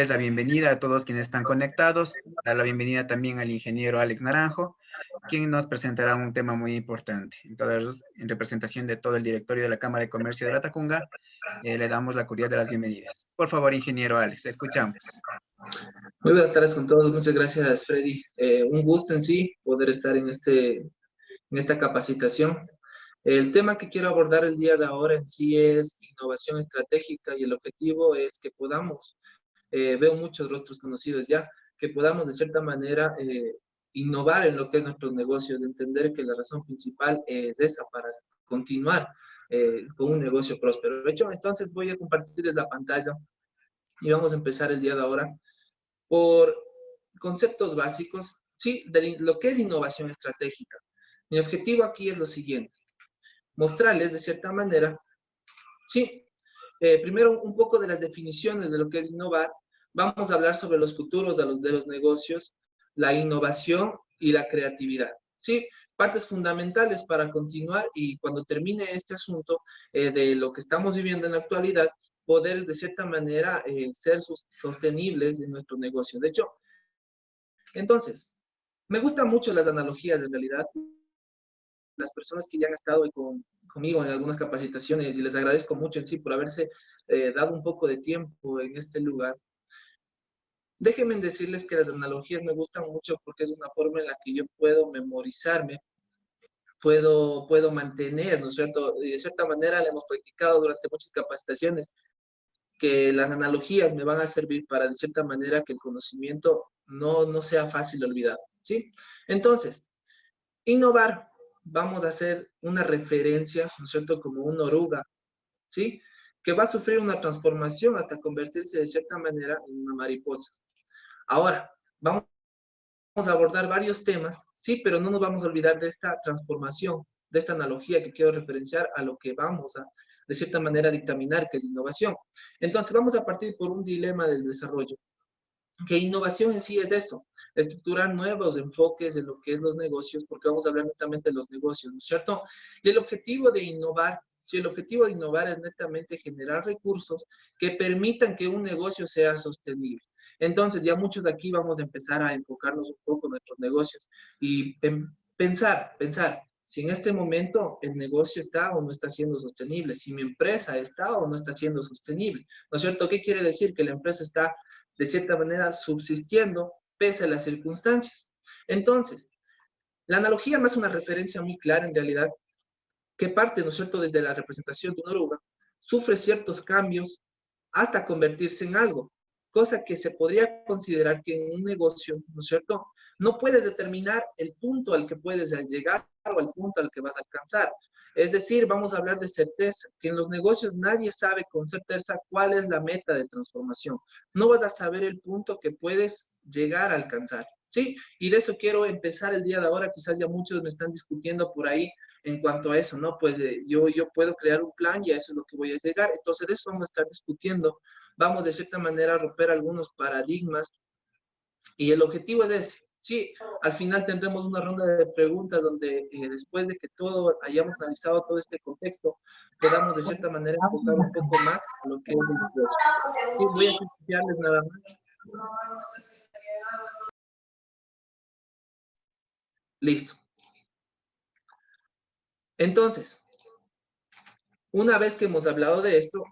La bienvenida a todos quienes están conectados, dar la bienvenida también al ingeniero Alex Naranjo, quien nos presentará un tema muy importante. Entonces, en representación de todo el directorio de la Cámara de Comercio de Latacunga, le damos la cordial de las bienvenidas. Por favor, ingeniero Alex, le escuchamos. Muy buenas tardes con todos, muchas gracias Freddy. Un gusto en sí poder estar en esta capacitación. El tema que quiero abordar el día de ahora en sí es innovación estratégica y el objetivo es que podamos, veo muchos rostros conocidos ya, que podamos de cierta manera innovar en lo que es nuestros negocios, entender que la razón principal es esa para continuar con un negocio próspero. De hecho, entonces voy a compartirles la pantalla y vamos a empezar el día de ahora por conceptos básicos, sí, de lo que es innovación estratégica. Mi objetivo aquí es lo siguiente, mostrarles de cierta manera, sí, primero un poco de las definiciones de lo que es innovar, vamos a hablar sobre los futuros de los negocios, la innovación y la creatividad, sí, partes fundamentales para continuar y cuando termine este asunto de lo que estamos viviendo en la actualidad, poder de cierta manera ser sostenibles en nuestro negocio. De hecho, entonces, me gustan mucho las analogías en realidad. Las personas que ya han estado conmigo en algunas capacitaciones y les agradezco mucho en sí por haberse dado un poco de tiempo en este lugar. Déjenme decirles que las analogías me gustan mucho porque es una forma en la que yo puedo memorizarme, puedo mantener, ¿no es cierto? Y de cierta manera le hemos practicado durante muchas capacitaciones que las analogías me van a servir para, de cierta manera, que el conocimiento no sea fácil de olvidar, ¿sí? Entonces, innovar, vamos a hacer una referencia, ¿no es cierto?, como una oruga, ¿sí? Que va a sufrir una transformación hasta convertirse, de cierta manera, en una mariposa. Ahora, vamos a abordar varios temas, sí, pero no nos vamos a olvidar de esta transformación, de esta analogía que quiero referenciar a lo que vamos a, de cierta manera, dictaminar, que es innovación. Entonces, vamos a partir por un dilema del desarrollo, que innovación en sí es eso, estructurar nuevos enfoques de lo que es los negocios, porque vamos a hablar netamente de los negocios, ¿no es cierto? Y el objetivo de innovar, si el objetivo de innovar es netamente generar recursos que permitan que un negocio sea sostenible. Entonces, ya muchos de aquí vamos a empezar a enfocarnos un poco en nuestros negocios y pensar, si en este momento el negocio está o no está siendo sostenible, si mi empresa está o no está siendo sostenible, ¿no es cierto? ¿Qué quiere decir? Que la empresa está de cierta manera subsistiendo pese a las circunstancias. Entonces, la analogía más una referencia muy clara en realidad, que parte, ¿no es cierto?, desde la representación de una oruga, sufre ciertos cambios hasta convertirse en algo, cosa que se podría considerar que en un negocio, ¿no es cierto?, no puedes determinar el punto al que puedes llegar o el punto al que vas a alcanzar. Es decir, vamos a hablar de certeza, que en los negocios nadie sabe con certeza cuál es la meta de transformación. No vas a saber el punto que puedes llegar a alcanzar, ¿sí? Y de eso quiero empezar el día de ahora. Quizás ya muchos me están discutiendo por ahí en cuanto a eso, ¿no? Pues yo puedo crear un plan y a eso es lo que voy a llegar. Entonces, de eso vamos a estar discutiendo. Vamos, de cierta manera, a romper algunos paradigmas y el objetivo es ese. Sí, al final tendremos una ronda de preguntas donde después de que todo hayamos analizado todo este contexto, podamos de cierta manera enfocar un poco más a lo que es el negocio. Sí, voy a simplificarles nada más. Listo. Entonces, una vez que hemos hablado de esto,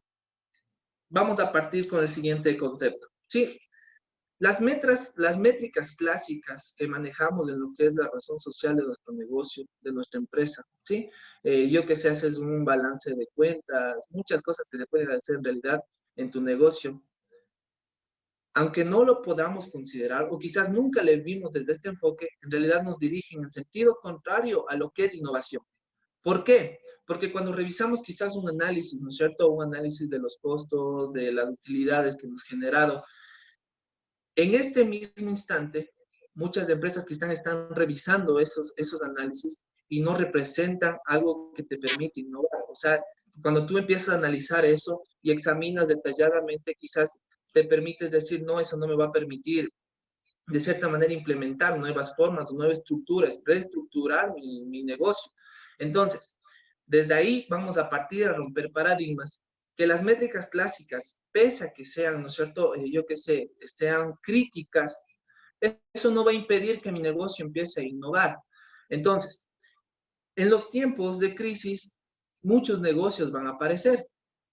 vamos a partir con el siguiente concepto. Sí, las métricas clásicas que manejamos en lo que es la razón social de nuestro negocio, de nuestra empresa, ¿sí? Yo que sé, haces un balance de cuentas, muchas cosas que se pueden hacer en realidad en tu negocio. Aunque no lo podamos considerar, o quizás nunca le vimos desde este enfoque, en realidad nos dirigen en sentido contrario a lo que es innovación. ¿Por qué? Porque cuando revisamos quizás un análisis, ¿no es cierto? Un análisis de los costos, de las utilidades que hemos generado, en este mismo instante, muchas empresas que están revisando esos análisis y no representan algo que te permite innovar. O sea, cuando tú empiezas a analizar eso y examinas detalladamente, quizás te permites decir, no, eso no me va a permitir de cierta manera implementar nuevas formas, nuevas estructuras, reestructurar mi negocio. Entonces, desde ahí vamos a partir a romper paradigmas que las métricas clásicas, pese a que sean, ¿no es cierto?, yo qué sé, sean críticas, eso no va a impedir que mi negocio empiece a innovar. Entonces, en los tiempos de crisis, muchos negocios van a aparecer.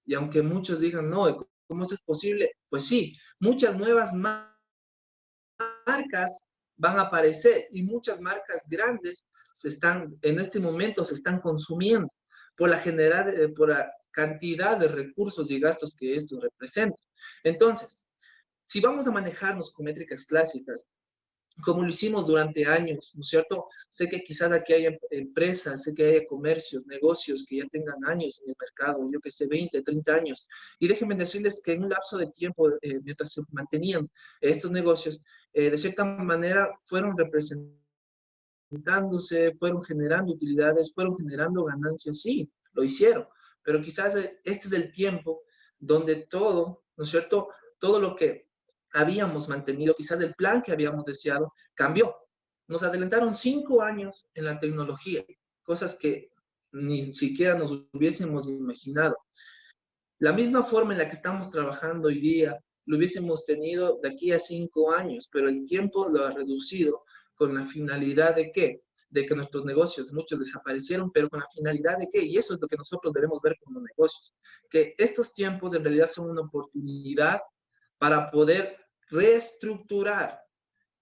Y aunque muchos digan, no, ¿cómo esto es posible? Pues sí, muchas nuevas marcas van a aparecer y muchas marcas grandes en este momento se están consumiendo por la cantidad de recursos y gastos que esto representa. Entonces, si vamos a manejarnos con métricas clásicas, como lo hicimos durante años, ¿no es cierto? Sé que quizás aquí hay empresas, sé que hay comercios, negocios que ya tengan años en el mercado, yo que sé, 20, 30 años. Y déjenme decirles que en un lapso de tiempo, mientras se mantenían estos negocios, de cierta manera fueron representándose, fueron generando utilidades, fueron generando ganancias, sí, lo hicieron. Pero quizás este es el tiempo donde todo, ¿no es cierto? Todo lo que habíamos mantenido, quizás el plan que habíamos deseado, cambió. Nos adelantaron 5 años en la tecnología, cosas que ni siquiera nos hubiésemos imaginado. La misma forma en la que estamos trabajando hoy día, lo hubiésemos tenido de aquí a 5 años, pero el tiempo lo ha reducido con la finalidad de ¿qué? De que nuestros negocios, muchos desaparecieron, pero con la finalidad de ¿qué? Y eso es lo que nosotros debemos ver como negocios, que estos tiempos en realidad son una oportunidad para poder reestructurar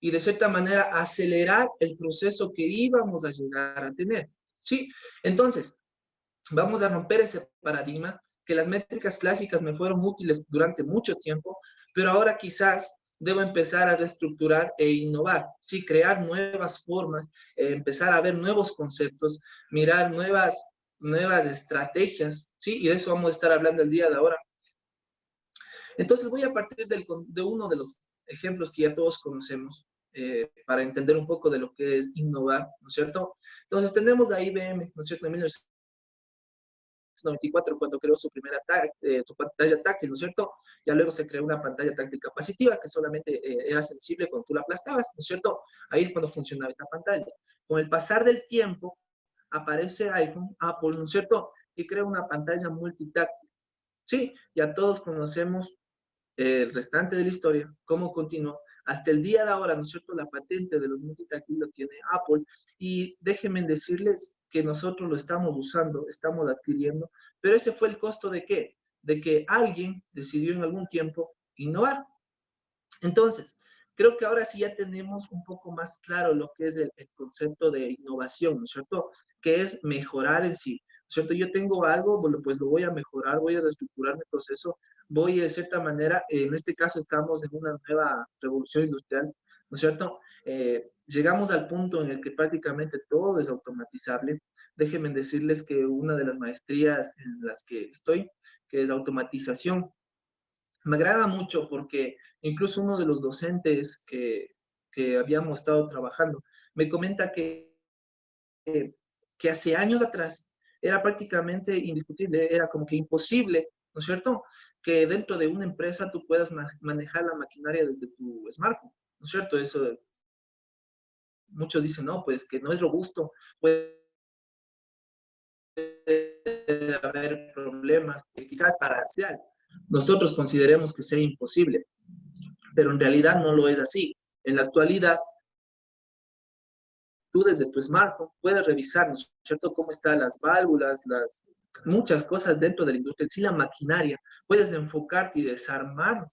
y de cierta manera acelerar el proceso que íbamos a llegar a tener. ¿Sí? Entonces, vamos a romper ese paradigma que las métricas clásicas me fueron útiles durante mucho tiempo, pero ahora quizás debo empezar a reestructurar e innovar, sí, crear nuevas formas, empezar a ver nuevos conceptos, mirar nuevas estrategias, sí, y de eso vamos a estar hablando el día de ahora. Entonces voy a partir de uno de los ejemplos que ya todos conocemos, para entender un poco de lo que es innovar, ¿no es cierto? Entonces tenemos a IBM, ¿no es cierto? En 1994, cuando creó su pantalla táctil, ¿no es cierto? Ya luego se creó una pantalla táctil capacitiva que solamente era sensible cuando tú la aplastabas, ¿no es cierto? Ahí es cuando funcionaba esta pantalla. Con el pasar del tiempo, aparece iPhone, Apple, ¿no es cierto? Y crea una pantalla multitáctil. Sí, ya todos conocemos el restante de la historia, cómo continuó. Hasta el día de ahora, ¿no es cierto? La patente de los multitáctiles lo tiene Apple. Y déjenme decirles que nosotros lo estamos usando, estamos adquiriendo, pero ese fue el costo de ¿qué? De que alguien decidió en algún tiempo innovar. Entonces, creo que ahora sí ya tenemos un poco más claro lo que es el concepto de innovación, ¿no es cierto? Que es mejorar en sí, ¿no es cierto? Yo tengo algo, bueno, pues lo voy a mejorar, voy a reestructurar mi proceso, voy de cierta manera, en este caso estamos en una nueva revolución industrial, ¿no es cierto? Llegamos al punto en el que prácticamente todo es automatizable. Déjenme decirles que una de las maestrías en las que estoy, que es automatización, me agrada mucho porque incluso uno de los docentes que habíamos estado trabajando me comenta que hace años atrás era prácticamente indiscutible, era como que imposible, ¿no es cierto? Que dentro de una empresa tú puedas manejar la maquinaria desde tu smartphone, ¿no es cierto? Eso, muchos dicen, no, pues que no es robusto, puede haber problemas que quizás parcial nosotros consideremos que sea imposible, pero en realidad no lo es así. En la actualidad, tú desde tu smartphone puedes revisar, ¿no es cierto?, cómo están las válvulas, muchas cosas dentro de la industria, sí, la maquinaria. Puedes enfocarte y desarmar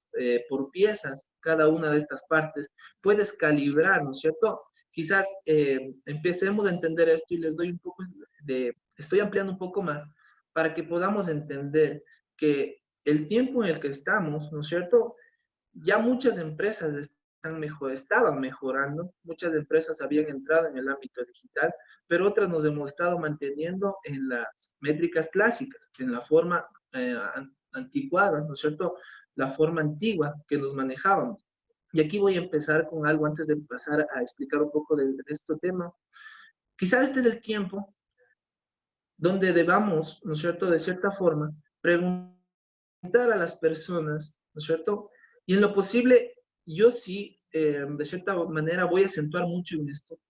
por piezas cada una de estas partes. Puedes calibrar, ¿no es cierto? Quizás empecemos a entender esto y les doy un poco estoy ampliando un poco más para que podamos entender que el tiempo en el que estamos, ¿no es cierto? Ya muchas empresas estaban mejorando, muchas empresas habían entrado en el ámbito digital, pero otras nos hemos estado manteniendo en las métricas clásicas, en la forma anticuada, ¿no es cierto? La forma antigua que nos manejábamos. Y aquí voy a empezar con algo antes de pasar a explicar un poco de este tema. Quizás este es el tiempo donde debamos, ¿no es cierto?, de cierta forma, preguntar a las personas, ¿no es cierto? Y en lo posible, yo sí, de cierta manera, voy a acentuar mucho en esto,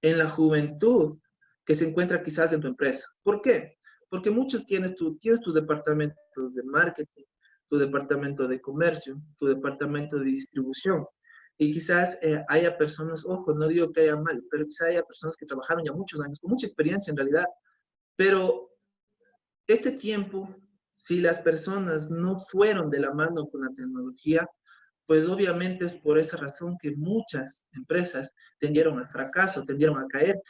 en la juventud que se encuentra quizás en tu empresa. ¿Por qué? Porque muchos tienes tus departamentos de marketing, tu departamento de comercio, tu departamento de distribución. Y quizás haya personas, ojo, no digo que haya mal, pero quizás haya personas que trabajaron ya muchos años, con mucha experiencia en realidad, pero este tiempo, si las personas no fueron de la mano con la tecnología, pues obviamente es por esa razón que muchas empresas tendieron al fracaso, tendieron a caer,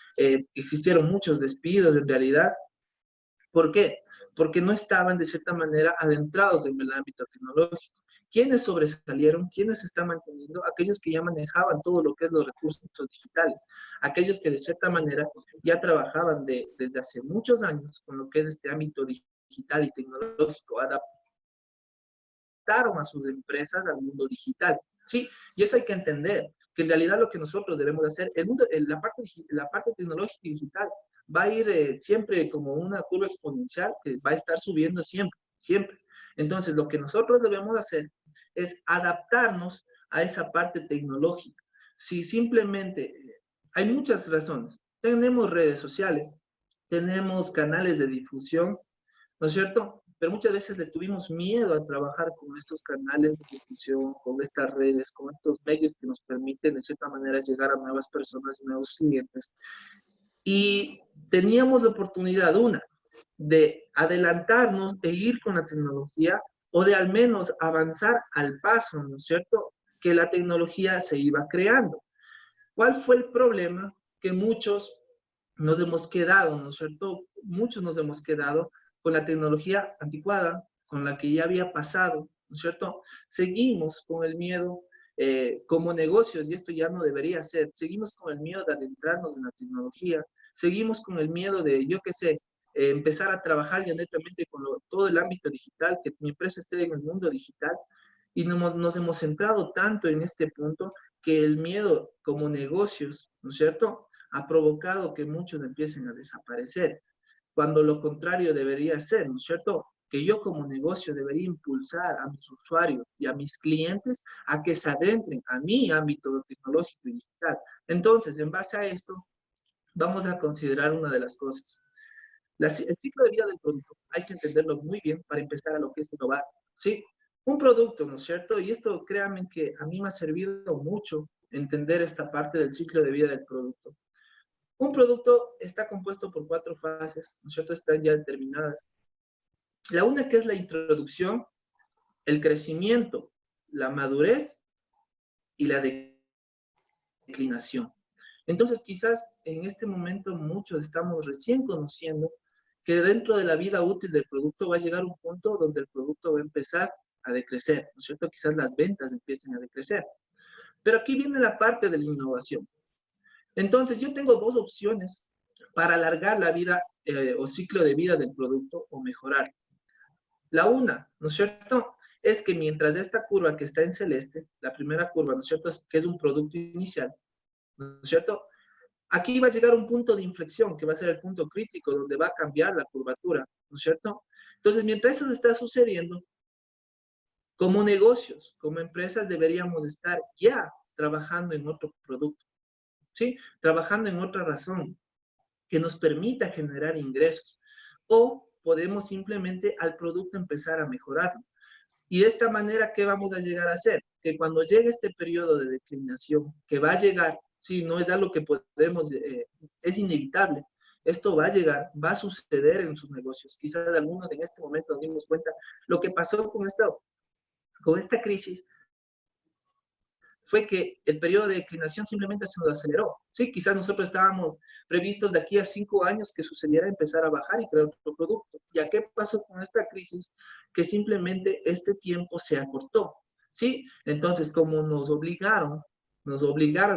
existieron muchos despidos en realidad. ¿Por qué? Porque no estaban de cierta manera adentrados en el ámbito tecnológico. ¿Quiénes sobresalieron? ¿Quiénes se están manteniendo? Aquellos que ya manejaban todo lo que es los recursos digitales, aquellos que de cierta manera ya trabajaban desde hace muchos años con lo que es este ámbito digital y tecnológico, adaptaron a sus empresas al mundo digital. Sí, y eso hay que entender, que en realidad lo que nosotros debemos hacer, la parte tecnológica y digital va a ir siempre como una curva exponencial que va a estar subiendo siempre, siempre. Entonces, lo que nosotros debemos hacer es adaptarnos a esa parte tecnológica. Si simplemente, hay muchas razones. Tenemos redes sociales, tenemos canales de difusión, ¿no es cierto? Pero muchas veces le tuvimos miedo a trabajar con estos canales de difusión, con estas redes, con estos medios que nos permiten de cierta manera llegar a nuevas personas, nuevos clientes. Y teníamos la oportunidad, una, de adelantarnos e ir con la tecnología o de al menos avanzar al paso, ¿no es cierto? Que la tecnología se iba creando. ¿Cuál fue el problema? Que muchos nos hemos quedado, ¿no es cierto? Muchos nos hemos quedado con la tecnología anticuada, con la que ya había pasado, ¿no es cierto? Seguimos con el miedo como negocios, y esto ya no debería ser, seguimos con el miedo de adentrarnos en la tecnología, seguimos con el miedo de, yo qué sé, empezar a trabajar ya netamente con todo el ámbito digital, que mi empresa esté en el mundo digital, y nos hemos centrado tanto en este punto que el miedo como negocios, ¿no es cierto?, ha provocado que muchos empiecen a desaparecer, cuando lo contrario debería ser, ¿no es cierto?, que yo como negocio debería impulsar a mis usuarios y a mis clientes a que se adentren a mi ámbito tecnológico y digital. Entonces, en base a esto, vamos a considerar una de las cosas. El ciclo de vida del producto hay que entenderlo muy bien para empezar a lo que es innovar. ¿Sí? Un producto, ¿no es cierto? Y esto, créanme que a mí me ha servido mucho entender esta parte del ciclo de vida del producto. Un producto está compuesto por 4 fases, ¿no es cierto? Están ya determinadas. La una que es la introducción, el crecimiento, la madurez y la declinación. Entonces, quizás en este momento muchos estamos recién conociendo que dentro de la vida útil del producto va a llegar un punto donde el producto va a empezar a decrecer, ¿no es cierto? Quizás las ventas empiecen a decrecer. Pero aquí viene la parte de la innovación. Entonces, yo tengo dos opciones para alargar la vida o ciclo de vida del producto o mejorar. La una, ¿no es cierto? Es que mientras esta curva que está en celeste, la primera curva, ¿no es cierto? Que es un producto inicial, ¿no es cierto? Aquí va a llegar un punto de inflexión, que va a ser el punto crítico, donde va a cambiar la curvatura, ¿no es cierto? Entonces, mientras eso está sucediendo, como negocios, como empresas, deberíamos estar ya trabajando en otro producto, ¿sí? Trabajando en otra razón que nos permita generar ingresos. O podemos simplemente al producto empezar a mejorarlo. Y de esta manera, ¿qué vamos a llegar a hacer? Que cuando llegue este periodo de declinación, que va a llegar, sí, no es algo que podemos, es inevitable, esto va a llegar, va a suceder en sus negocios. Quizás algunos en este momento nos dimos cuenta lo que pasó con esta crisis fue que el periodo de declinación simplemente se nos aceleró. Sí, quizás nosotros estábamos previstos de aquí a 5 años que sucediera empezar a bajar y crear otro producto. ¿Ya qué pasó con esta crisis? Que simplemente este tiempo se acortó. Sí, entonces como nos obligaron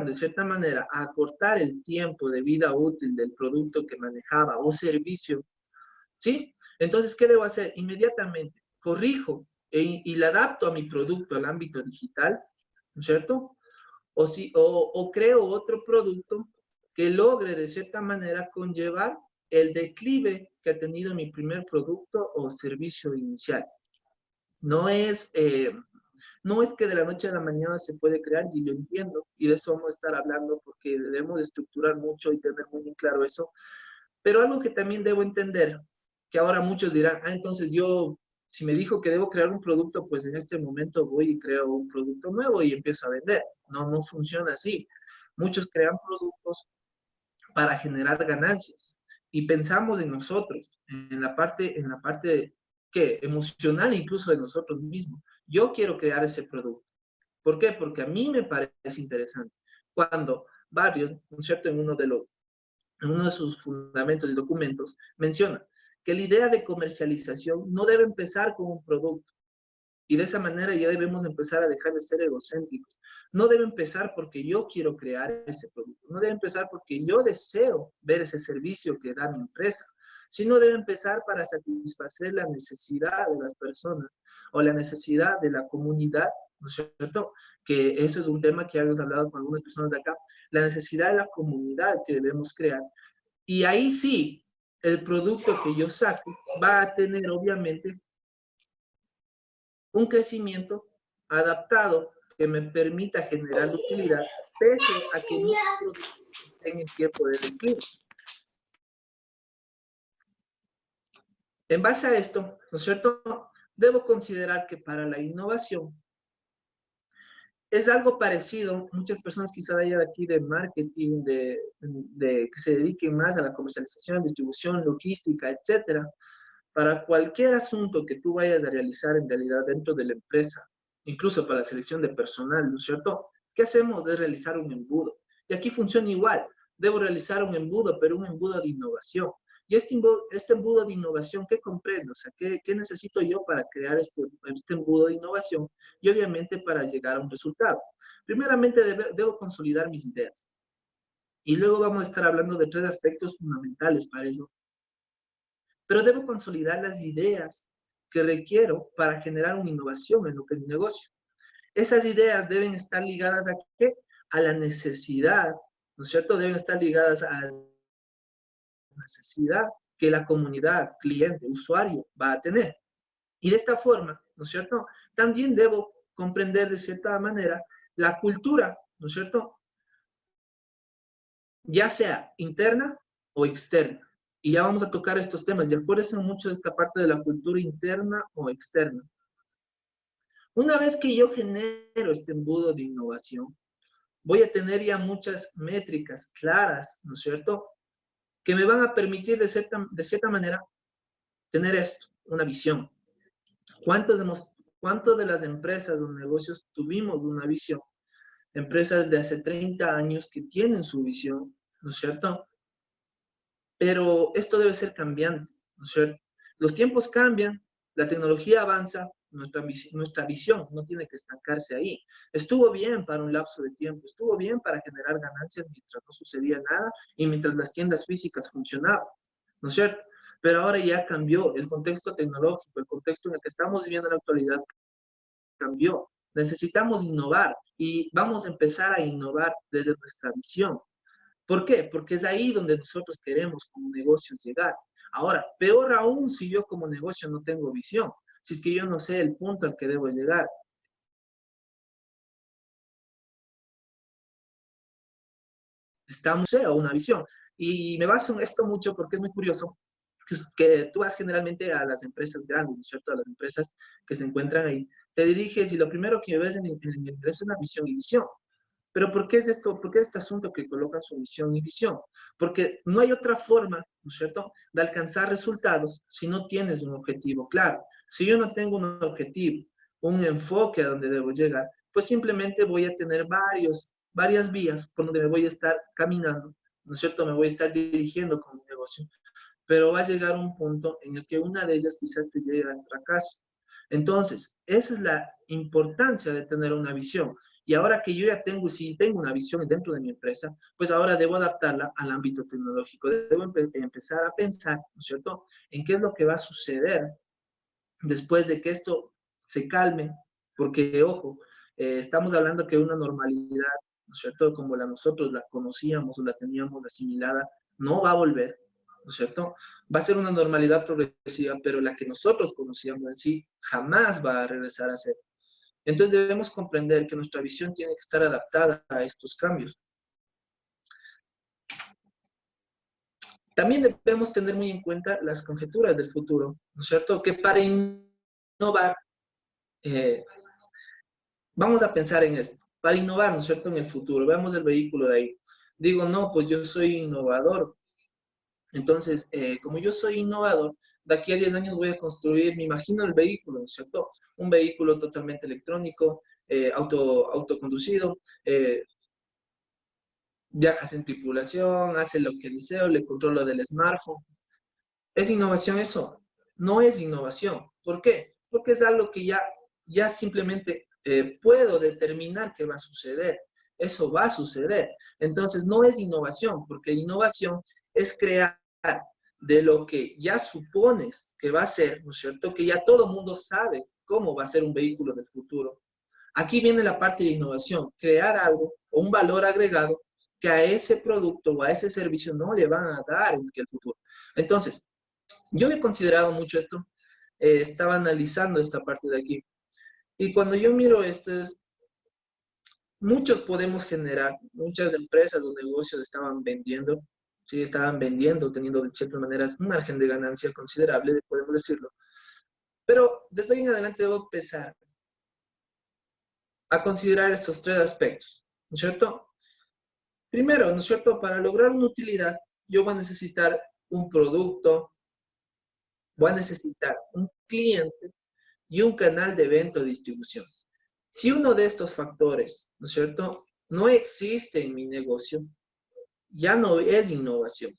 de cierta manera a acortar el tiempo de vida útil del producto que manejaba o servicio, ¿sí? Entonces, ¿qué debo hacer? Inmediatamente corrijo y le adapto a mi producto al ámbito digital, ¿no es cierto? O creo otro producto que logre de cierta manera conllevar el declive que ha tenido mi primer producto o servicio inicial. No es, no es que de la noche a la mañana se puede crear, y yo entiendo, y de eso vamos a estar hablando porque debemos estructurar mucho y tener muy claro eso, pero algo que también debo entender que ahora muchos dirán, entonces yo, si me dijo que debo crear un producto, pues en este momento voy y creo un producto nuevo y empiezo a vender. No, no funciona así. Muchos crean productos para generar ganancias y pensamos en nosotros, en la parte ¿qué? Emocional incluso de nosotros mismos. Yo quiero crear ese producto. ¿Por qué? Porque a mí me parece interesante. Cuando varios, ¿no es cierto?, en uno de sus fundamentos y documentos, menciona que la idea de comercialización no debe empezar con un producto. Y de esa manera ya debemos empezar a dejar de ser egocéntricos. No debe empezar porque yo quiero crear ese producto. No debe empezar porque yo deseo ver ese servicio que da mi empresa. Sino debe empezar para satisfacer la necesidad de las personas o la necesidad de la comunidad, ¿no es cierto? Que eso es un tema que hemos hablado con algunas personas de acá. La necesidad de la comunidad que debemos crear. Y ahí sí, el producto que yo saque va a tener obviamente un crecimiento adaptado que me permita generar utilidad pese a que mi producto tenga el tiempo de declive. En base a esto, ¿no es cierto? Debo considerar que para la innovación es algo parecido. Muchas personas quizá de aquí de marketing, que se dediquen más a la comercialización, distribución, logística, etcétera. Para cualquier asunto que tú vayas a realizar en realidad dentro de la empresa, incluso para la selección de personal, ¿no es cierto? ¿Qué hacemos? Es realizar un embudo. Y aquí funciona igual. Debo realizar un embudo, pero un embudo de innovación. Y este embudo de innovación, ¿qué comprendo? O sea, ¿qué necesito yo para crear este embudo de innovación? Y obviamente para llegar a un resultado. Primeramente, debo consolidar mis ideas. Y luego vamos a estar hablando de 3 aspectos fundamentales para eso. Pero debo consolidar las ideas que requiero para generar una innovación en lo que es mi negocio. Esas ideas deben estar ligadas a qué? A la necesidad, ¿no es cierto? Deben estar ligadas a la necesidad que la comunidad, cliente, usuario va a tener. Y de esta forma, ¿no es cierto? También debo comprender de cierta manera la cultura, ¿no es cierto? Ya sea interna o externa. Y ya vamos a tocar estos temas. Y acuérdense mucho de esta parte de la cultura interna o externa. Una vez que yo genero este embudo de innovación, voy a tener ya muchas métricas claras, ¿no es cierto?, que me van a permitir de cierta manera tener esto, una visión. ¿Cuántos de las empresas o negocios tuvimos una visión? Empresas de hace 30 años que tienen su visión, ¿no es cierto? Pero esto debe ser cambiante, ¿no es cierto? Los tiempos cambian, la tecnología avanza, nuestra visión no tiene que estancarse ahí. Estuvo bien para un lapso de tiempo, estuvo bien para generar ganancias mientras no sucedía nada y mientras las tiendas físicas funcionaban, ¿no es cierto? Pero ahora ya cambió el contexto tecnológico, el contexto en el que estamos viviendo en la actualidad cambió. Necesitamos innovar y vamos a empezar a innovar desde nuestra visión. ¿Por qué? Porque es ahí donde nosotros queremos como negocios llegar. Ahora, peor aún si yo como negocio no tengo visión, si es que yo no sé el punto al que debo llegar. Estamos a una visión. Y me baso en esto mucho porque es muy curioso que tú vas generalmente a las empresas grandes, ¿no es cierto? A las empresas que se encuentran ahí. Te diriges y lo primero que ves en el ingreso es una visión y visión. Pero ¿por qué es esto? ¿Por qué es este asunto que colocan su misión y visión? Porque no hay otra forma, ¿no es cierto?, de alcanzar resultados si no tienes un objetivo claro. Si yo no tengo un objetivo, un enfoque a donde debo llegar, pues simplemente voy a tener varias vías por donde me voy a estar caminando, ¿no es cierto? Me voy a estar dirigiendo con mi negocio. Pero va a llegar un punto en el que una de ellas quizás te llegue al fracaso. Entonces, esa es la importancia de tener una visión. Y ahora que yo ya tengo, si tengo una visión dentro de mi empresa, pues ahora debo adaptarla al ámbito tecnológico. Debo empezar a pensar, ¿no es cierto?, en qué es lo que va a suceder después de que esto se calme. Porque, ojo, estamos hablando que una normalidad, ¿no es cierto?, como nosotros la conocíamos o la teníamos asimilada, no va a volver, ¿no es cierto? Va a ser una normalidad progresiva, pero la que nosotros conocíamos en sí jamás va a regresar a ser. Entonces debemos comprender que nuestra visión tiene que estar adaptada a estos cambios. También debemos tener muy en cuenta las conjeturas del futuro, ¿no es cierto? Que para innovar, eh, vamos a pensar en esto, para innovar, ¿no es cierto?, en el futuro, veamos el vehículo de ahí. Digo, no, pues yo soy innovador. Entonces, como yo soy innovador, de aquí a 10 años voy a construir, me imagino el vehículo, ¿no es cierto? Un vehículo totalmente electrónico, autoconducido, viajas en tripulación, hace lo que deseo, le controlo del smartphone. ¿Es innovación eso? No es innovación. ¿Por qué? Porque es algo que ya simplemente puedo determinar que va a suceder. Eso va a suceder. Entonces, no es innovación, porque innovación es crear de lo que ya supones que va a ser, ¿no es cierto? Que ya todo el mundo sabe cómo va a ser un vehículo del futuro. Aquí viene la parte de innovación, crear algo o un valor agregado que a ese producto o a ese servicio no le van a dar en el futuro. Entonces, yo he considerado mucho esto, estaba analizando esta parte de aquí. Y cuando yo miro esto, muchos podemos generar, muchas empresas o negocios estaban vendiendo, sí, estaban vendiendo, teniendo de ciertas maneras un margen de ganancia considerable, podemos decirlo. Pero desde ahí en adelante debo empezar a considerar estos tres aspectos, ¿no es cierto? Primero, ¿no es cierto? Para lograr una utilidad, yo voy a necesitar un producto, voy a necesitar un cliente y un canal de venta o distribución. Si uno de estos factores, ¿no es cierto?, no existe en mi negocio, ya no es innovación.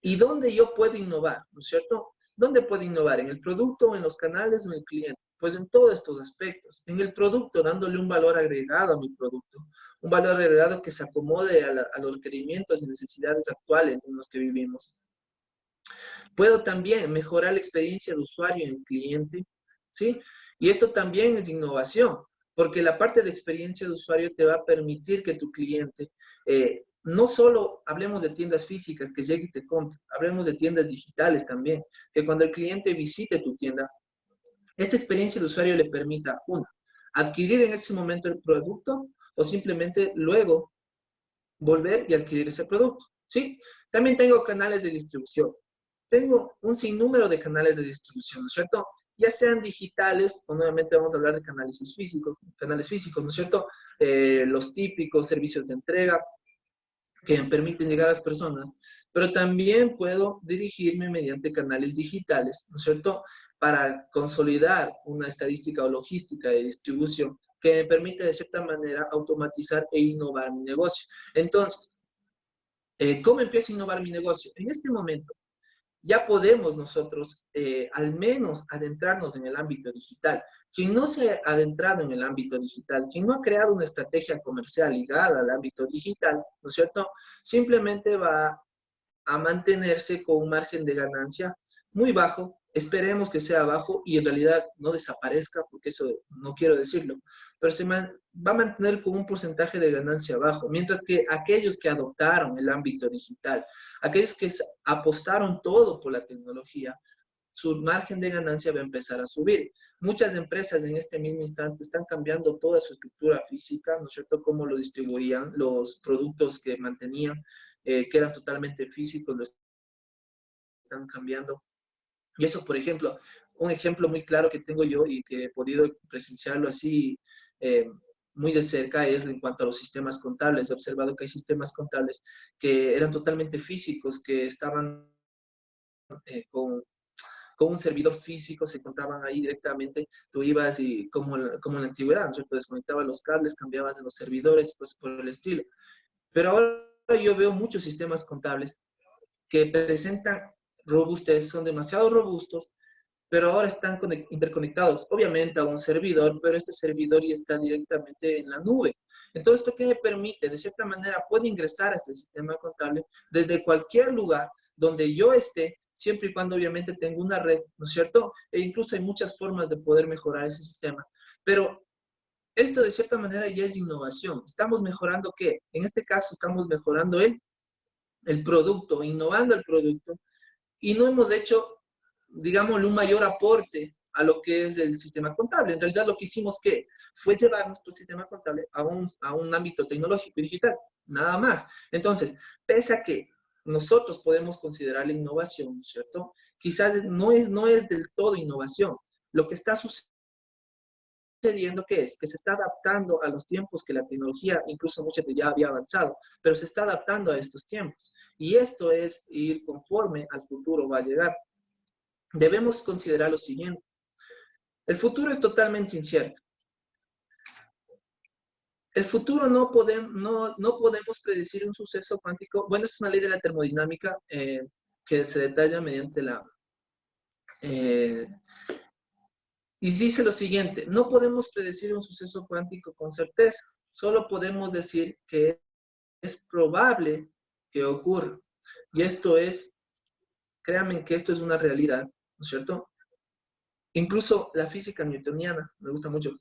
¿Y dónde yo puedo innovar? ¿No es cierto? ¿Dónde puedo innovar? ¿En el producto, en los canales o en el cliente? Pues en todos estos aspectos. En el producto, dándole un valor agregado a mi producto, un valor agregado que se acomode a los requerimientos y necesidades actuales en los que vivimos. Puedo también mejorar la experiencia de usuario en el cliente, ¿sí? Y esto también es innovación, porque la parte de experiencia de usuario te va a permitir que tu cliente, no solo hablemos de tiendas físicas, que llegue y te compre, hablemos de tiendas digitales también, que cuando el cliente visite tu tienda, esta experiencia de usuario le permita, uno, adquirir en ese momento el producto o simplemente luego volver y adquirir ese producto, ¿sí? También tengo canales de distribución. Tengo un sinnúmero de canales de distribución, ¿no es cierto? Ya sean digitales, o nuevamente vamos a hablar de canales físicos, ¿no es cierto? Los típicos servicios de entrega que me permiten llegar a las personas, pero también puedo dirigirme mediante canales digitales, ¿no es cierto? Para consolidar una estadística o logística de distribución que me permite de cierta manera automatizar e innovar mi negocio. Entonces, ¿cómo empiezo a innovar mi negocio? En este momento, ya podemos nosotros al menos adentrarnos en el ámbito digital. Quien no se ha adentrado en el ámbito digital, quien no ha creado una estrategia comercial ligada al ámbito digital, ¿no es cierto? Simplemente va a mantenerse con un margen de ganancia muy bajo. Esperemos que sea bajo y en realidad no desaparezca, porque eso no quiero decirlo, pero va a mantener con un porcentaje de ganancia bajo, mientras que aquellos que adoptaron el ámbito digital, aquellos que apostaron todo por la tecnología, su margen de ganancia va a empezar a subir. Muchas empresas en este mismo instante están cambiando toda su estructura física, ¿no es cierto?, cómo lo distribuían, los productos que mantenían, que eran totalmente físicos, lo están cambiando. Y eso, por ejemplo, un ejemplo muy claro que tengo yo y que he podido presenciarlo así muy de cerca es en cuanto a los sistemas contables. He observado que hay sistemas contables que eran totalmente físicos, que estaban con un servidor físico, se encontraban ahí directamente, tú ibas y como en la antigüedad, ¿no es cierto? Desconectabas los cables, cambiabas de los servidores, pues por el estilo. Pero ahora yo veo muchos sistemas contables que presentan robustez, son demasiado robustos, pero ahora están interconectados, obviamente, a un servidor, pero este servidor ya está directamente en la nube. Entonces, ¿esto qué me permite? De cierta manera, puedo ingresar a este sistema contable desde cualquier lugar donde yo esté, siempre y cuando obviamente tengo una red, ¿no es cierto? E incluso hay muchas formas de poder mejorar ese sistema. Pero esto de cierta manera ya es innovación. ¿Estamos mejorando qué? En este caso estamos mejorando el producto, innovando el producto, y no hemos hecho, digámosle, un mayor aporte a lo que es el sistema contable. En realidad lo que hicimos que fue llevar nuestro sistema contable a un ámbito tecnológico y digital, nada más. Entonces, pese a que nosotros podemos considerar la innovación, ¿no es cierto? Quizás no es del todo innovación. Lo que está sucediendo, ¿qué es? Que se está adaptando a los tiempos que la tecnología, incluso muchas ya había avanzado, pero se está adaptando a estos tiempos. Y esto es ir conforme al futuro va a llegar. Debemos considerar lo siguiente. El futuro es totalmente incierto. El futuro no podemos predecir un suceso cuántico. Bueno, es una ley de la termodinámica que se detalla mediante la... y dice lo siguiente, no podemos predecir un suceso cuántico con certeza, solo podemos decir que es probable que ocurra. Y esto es, créanme que esto es una realidad, ¿no es cierto? Incluso la física newtoniana, me gusta mucho,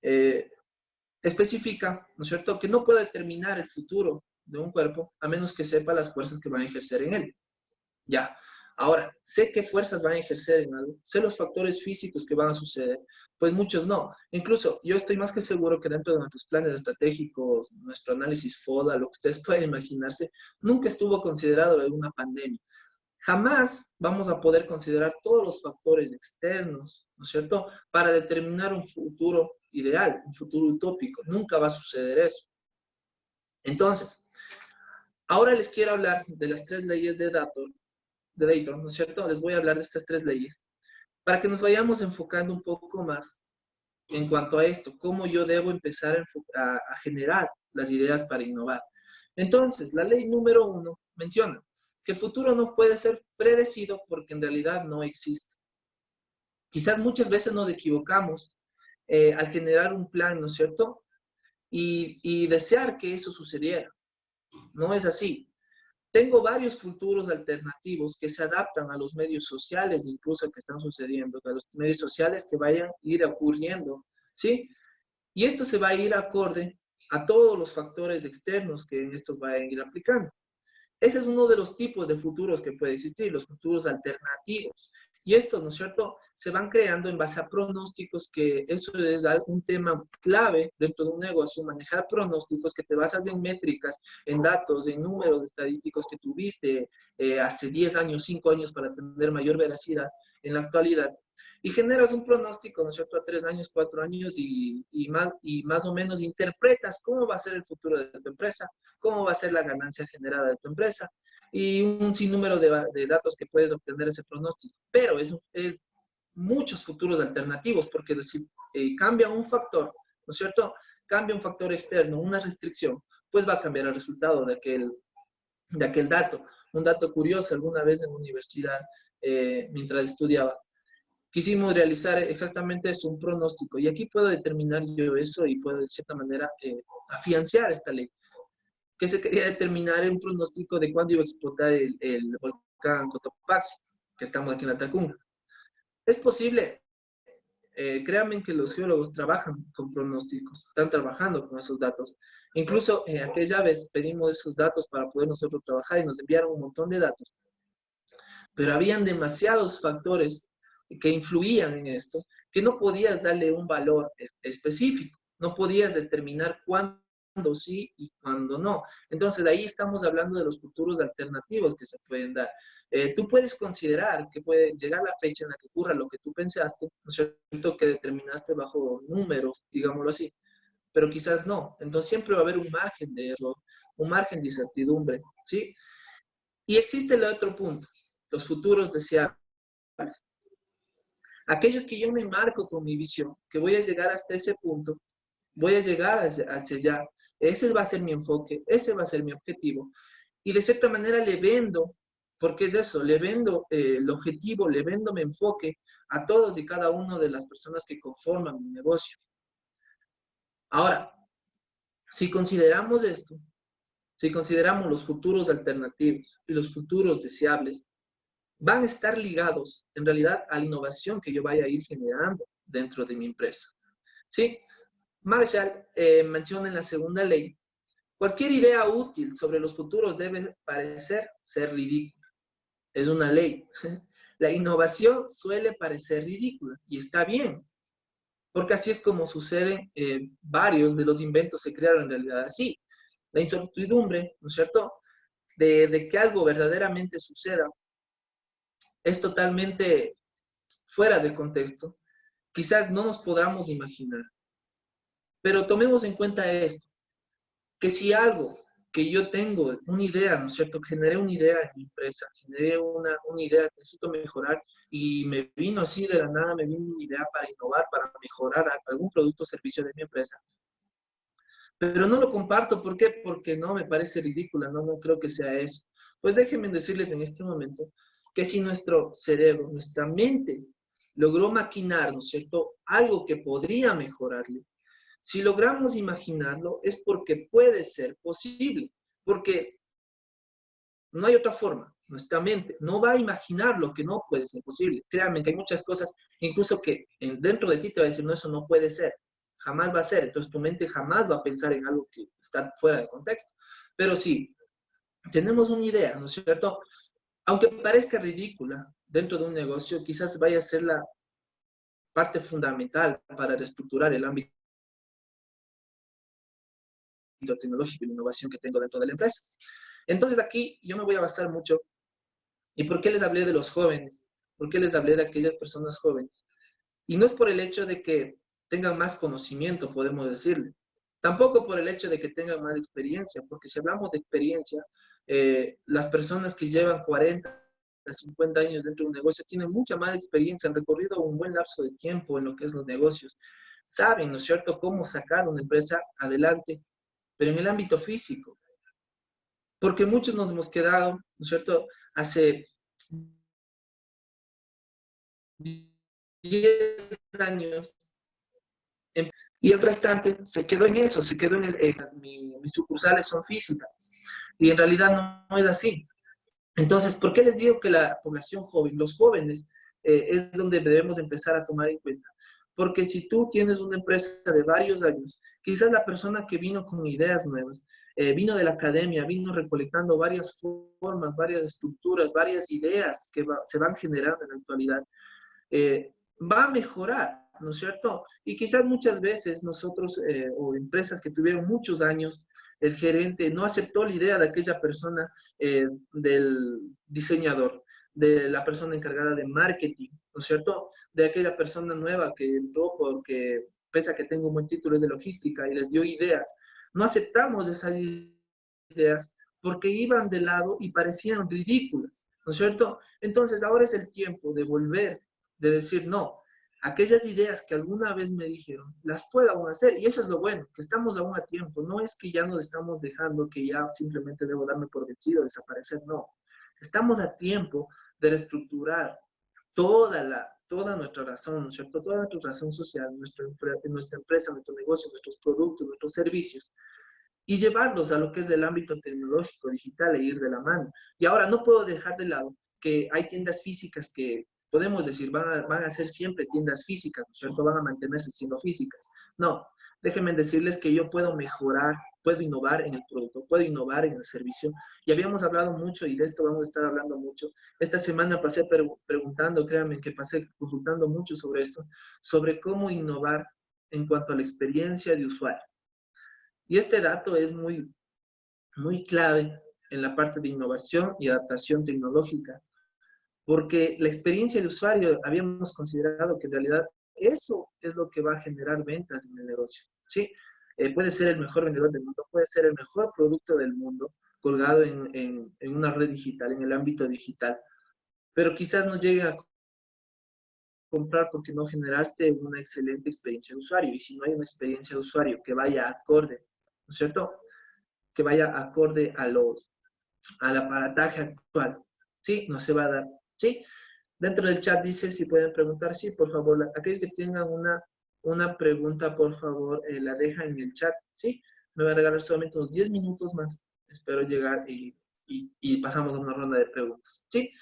eh, especifica, ¿no es cierto?, que no puede determinar el futuro de un cuerpo a menos que sepa las fuerzas que van a ejercer en él. Ya. Ahora, sé qué fuerzas van a ejercer en algo, sé los factores físicos que van a suceder, pues muchos no. Incluso yo estoy más que seguro que dentro de nuestros planes estratégicos, nuestro análisis FODA, lo que ustedes pueden imaginarse, nunca estuvo considerado una pandemia. Jamás vamos a poder considerar todos los factores externos, ¿no es cierto?, para determinar un futuro ideal, un futuro utópico. Nunca va a suceder eso. Entonces, ahora les quiero hablar de las 3 leyes de Dayton, ¿no es cierto? Les voy a hablar de estas 3 leyes para que nos vayamos enfocando un poco más en cuanto a esto, cómo yo debo empezar a generar las ideas para innovar. Entonces, la ley número 1 menciona que el futuro no puede ser predecido porque en realidad no existe. Quizás muchas veces nos equivocamos al generar un plan, ¿no es cierto? Y desear que eso sucediera. No es así. Tengo varios futuros alternativos que se adaptan a los medios sociales, incluso que están sucediendo, a los medios sociales que vayan a ir ocurriendo, ¿sí? Y esto se va a ir acorde a todos los factores externos que en estos vayan a ir aplicando. Ese es uno de los tipos de futuros que puede existir, los futuros alternativos. Y estos, ¿no es cierto?, se van creando en base a pronósticos, que eso es un tema clave dentro de un negocio, manejar pronósticos que te basas en métricas, en datos, en números estadísticos que tuviste hace 10 años, 5 años para tener mayor veracidad en la actualidad. Y generas un pronóstico, ¿no es cierto?, a 3 años, 4 años y más o menos interpretas cómo va a ser el futuro de tu empresa, cómo va a ser la ganancia generada de tu empresa y un sinnúmero de datos que puedes obtener ese pronóstico. Pero es muchos futuros alternativos porque si cambia un factor, ¿no es cierto?, cambia un factor externo, una restricción, pues va a cambiar el resultado de aquel dato. Un dato curioso, alguna vez en la universidad, mientras estudiaba, quisimos realizar exactamente eso, un pronóstico. Y aquí puedo determinar yo eso y puedo de cierta manera afianzar esta ley. Que se quería determinar un pronóstico de cuándo iba a explotar el volcán Cotopaxi, que estamos aquí en la Tacunga. Es posible, créanme que los geólogos trabajan con pronósticos, están trabajando con esos datos. Incluso aquella vez pedimos esos datos para poder nosotros trabajar y nos enviaron un montón de datos. Pero habían demasiados factores que influían en esto, que no podías darle un valor específico, no podías determinar cuándo sí y cuándo no. Entonces, de ahí estamos hablando de los futuros alternativos que se pueden dar. Tú puedes considerar que puede llegar la fecha en la que ocurra lo que tú pensaste, ¿no es cierto?, que determinaste bajo números, digámoslo así, pero quizás no. Entonces, siempre va a haber un margen de error, un margen de incertidumbre, ¿sí? Y existe el otro punto, los futuros deseables. Aquellos que yo me marco con mi visión, que voy a llegar hasta ese punto, voy a llegar hacia allá, ese va a ser mi enfoque, ese va a ser mi objetivo. Y de cierta manera le vendo, porque es eso, le vendo el objetivo, le vendo mi enfoque a todos y cada una de las personas que conforman mi negocio. Ahora, si consideramos esto, si consideramos los futuros alternativos y los futuros deseables, van a estar ligados en realidad a la innovación que yo vaya a ir generando dentro de mi empresa. ¿Sí? Marshall menciona en la segunda ley, cualquier idea útil sobre los futuros debe parecer ser ridícula. Es una ley. La innovación suele parecer ridícula y está bien, porque así es como suceden varios de los inventos se crearon en realidad así. La incertidumbre, ¿no es cierto?, de que algo verdaderamente suceda es totalmente fuera de contexto, quizás no nos podamos imaginar. Pero tomemos en cuenta esto, que si algo que yo tengo, una idea, ¿no es cierto? Generé una idea en mi empresa, generé una idea que necesito mejorar y me vino así de la nada, me vino una idea para innovar, para mejorar algún producto o servicio de mi empresa. Pero no lo comparto, ¿por qué? Porque no me parece ridícula, no creo que sea eso. Pues déjenme decirles en este momento que si nuestro cerebro, nuestra mente, logró maquinar, ¿no es cierto?, algo que podría mejorarle, si logramos imaginarlo es porque puede ser posible, porque no hay otra forma. Nuestra mente no va a imaginar lo que no puede ser posible. Créanme que hay muchas cosas, incluso que dentro de ti te va a decir, no, eso no puede ser, jamás va a ser. Entonces tu mente jamás va a pensar en algo que está fuera de contexto. Pero si tenemos una idea, ¿no es cierto? Aunque parezca ridícula dentro de un negocio, quizás vaya a ser la parte fundamental para reestructurar el ámbito tecnológico y la innovación que tengo dentro de la empresa. Entonces aquí yo me voy a basar mucho. ¿Y por qué les hablé de los jóvenes? ¿Por qué les hablé de aquellas personas jóvenes? Y no es por el hecho de que tengan más conocimiento, podemos decirle. Tampoco por el hecho de que tengan más experiencia, porque si hablamos de experiencia, las personas que llevan 40, 50 años dentro de un negocio tienen mucha más experiencia, han recorrido un buen lapso de tiempo en lo que es los negocios. Saben, ¿no es cierto?, cómo sacar una empresa adelante, pero en el ámbito físico. Porque muchos nos hemos quedado, ¿no es cierto?, hace 10 años, y el restante se quedó en eso, se quedó en mis sucursales son físicas, y en realidad no es así. Entonces, ¿por qué les digo que la población joven, los jóvenes, es donde debemos empezar a tomar en cuenta? Porque si tú tienes una empresa de varios años, quizás la persona que vino con ideas nuevas, vino de la academia, vino recolectando varias formas, varias estructuras, varias ideas que se van generando en la actualidad, va a mejorar, ¿no es cierto? Y quizás muchas veces nosotros o empresas que tuvieron muchos años, el gerente no aceptó la idea de aquella persona, del diseñador, de la persona encargada de marketing, ¿no es cierto? De aquella persona nueva que entró porque, pese a que tengo un buen título, es de logística y les dio ideas. No aceptamos esas ideas porque iban de lado y parecían ridículas, ¿no es cierto? Entonces ahora es el tiempo de volver, de decir, no, aquellas ideas que alguna vez me dijeron, las puedo aún hacer, y eso es lo bueno, que estamos aún a tiempo, no es que ya nos estamos dejando, que ya simplemente debo darme por vencido, desaparecer, no, estamos a tiempo de reestructurar toda nuestra razón, ¿no es cierto? Toda nuestra razón social, nuestra empresa, nuestro negocio, nuestros productos, nuestros servicios, y llevarlos a lo que es el ámbito tecnológico, digital e ir de la mano. Y ahora no puedo dejar de lado que hay tiendas físicas que podemos decir van a ser siempre tiendas físicas, ¿no es cierto? Van a mantenerse siendo físicas. No, déjenme decirles que yo puedo mejorar, puedo innovar en el producto, puedo innovar en el servicio. Y habíamos hablado mucho y de esto vamos a estar hablando mucho. Esta semana pasé preguntando, créanme que pasé consultando mucho sobre esto, sobre cómo innovar en cuanto a la experiencia de usuario. Y este dato es muy clave en la parte de innovación y adaptación tecnológica, porque la experiencia del usuario habíamos considerado que en realidad eso es lo que va a generar ventas en el negocio, ¿sí? Puede ser el mejor vendedor del mundo, puede ser el mejor producto del mundo colgado en una red digital, en el ámbito digital, pero quizás no llegue a comprar porque no generaste una excelente experiencia de usuario, y si no hay una experiencia de usuario que vaya acorde, ¿no es cierto?, que vaya acorde al aparataje actual, ¿sí? No se va a dar, ¿sí? Dentro del chat dice si pueden preguntar, sí, por favor, aquellos que tengan una pregunta, por favor, la dejan en el chat, ¿sí? Me va a regalar solamente unos 10 minutos más, espero llegar y pasamos a una ronda de preguntas, ¿sí?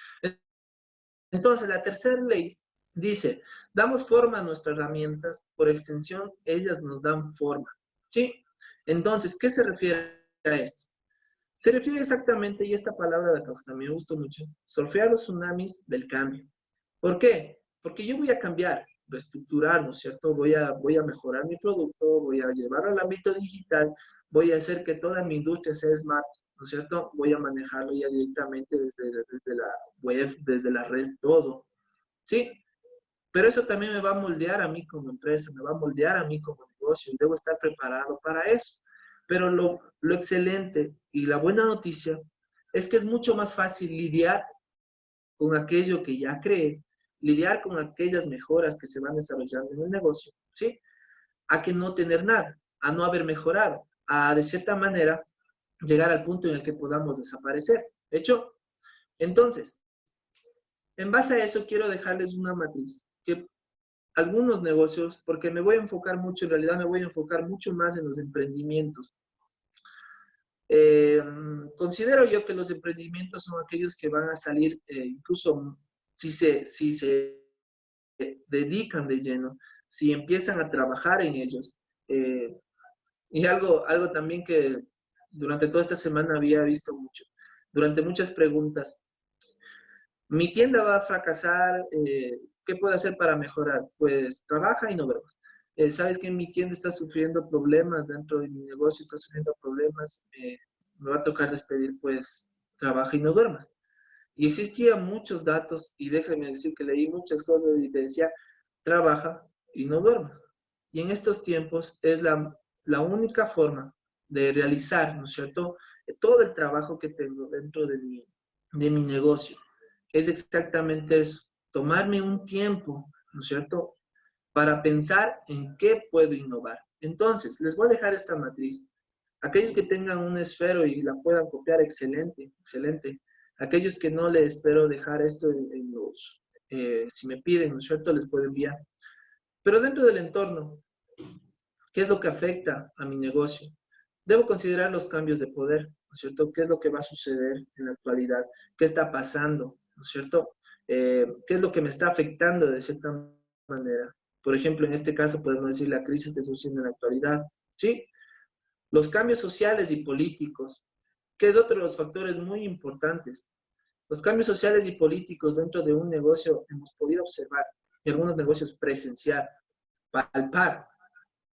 Entonces, la tercera ley dice, damos forma a nuestras herramientas, por extensión, ellas nos dan forma, ¿sí? Entonces, ¿qué se refiere a esto? Se refiere exactamente, y esta palabra de acá también me gustó mucho, surfear los tsunamis del cambio. ¿Por qué? Porque yo voy a cambiar, reestructurar, ¿no es cierto? Voy a mejorar mi producto, voy a llevarlo al ámbito digital, voy a hacer que toda mi industria sea smart, ¿no es cierto? Voy a manejarlo ya directamente desde la web, desde la red, todo, ¿sí? Pero eso también me va a moldear a mí como empresa, me va a moldear a mí como negocio y debo estar preparado para eso. Pero lo excelente y la buena noticia es que es mucho más fácil lidiar con aquello que ya cree, lidiar con aquellas mejoras que se van desarrollando en el negocio, ¿sí? A que no tener nada, a no haber mejorado, a de cierta manera llegar al punto en el que podamos desaparecer. ¿De hecho? Entonces, en base a eso quiero dejarles una matriz, que algunos negocios, porque me voy a enfocar mucho, en realidad me voy a enfocar mucho más en los emprendimientos. Considero yo que los emprendimientos son aquellos que van a salir, incluso si se dedican de lleno, si empiezan a trabajar en ellos. Y algo también que durante toda esta semana había visto mucho, durante muchas preguntas, mi tienda va a fracasar, ¿qué puedo hacer para mejorar? Pues trabaja y no verbas. Sabes que mi tienda está sufriendo problemas, dentro de mi negocio está sufriendo problemas, me va a tocar despedir, pues trabaja y no duermas. Y existían muchos datos, y déjame decir que leí muchas cosas y te decía, trabaja y no duermas. Y en estos tiempos es la única forma de realizar, ¿no es cierto?, todo el trabajo que tengo dentro de mi negocio. Es exactamente eso, tomarme un tiempo, ¿no es cierto?, para pensar en qué puedo innovar. Entonces, les voy a dejar esta matriz. Aquellos que tengan un esfero y la puedan copiar, excelente, excelente. Aquellos que no les espero dejar esto en los, si me piden, ¿no es cierto?, les puedo enviar. Pero dentro del entorno, ¿qué es lo que afecta a mi negocio? Debo considerar los cambios de poder, ¿no es cierto? ¿Qué es lo que va a suceder en la actualidad? ¿Qué está pasando? ¿No es cierto? ¿Qué es lo que me está afectando de cierta manera? Por ejemplo, en este caso podemos decir la crisis que está sucediendo en la actualidad, ¿sí? Los cambios sociales y políticos, que es otro de los factores muy importantes. Los cambios sociales y políticos dentro de un negocio hemos podido observar, en algunos negocios presencial, palpar,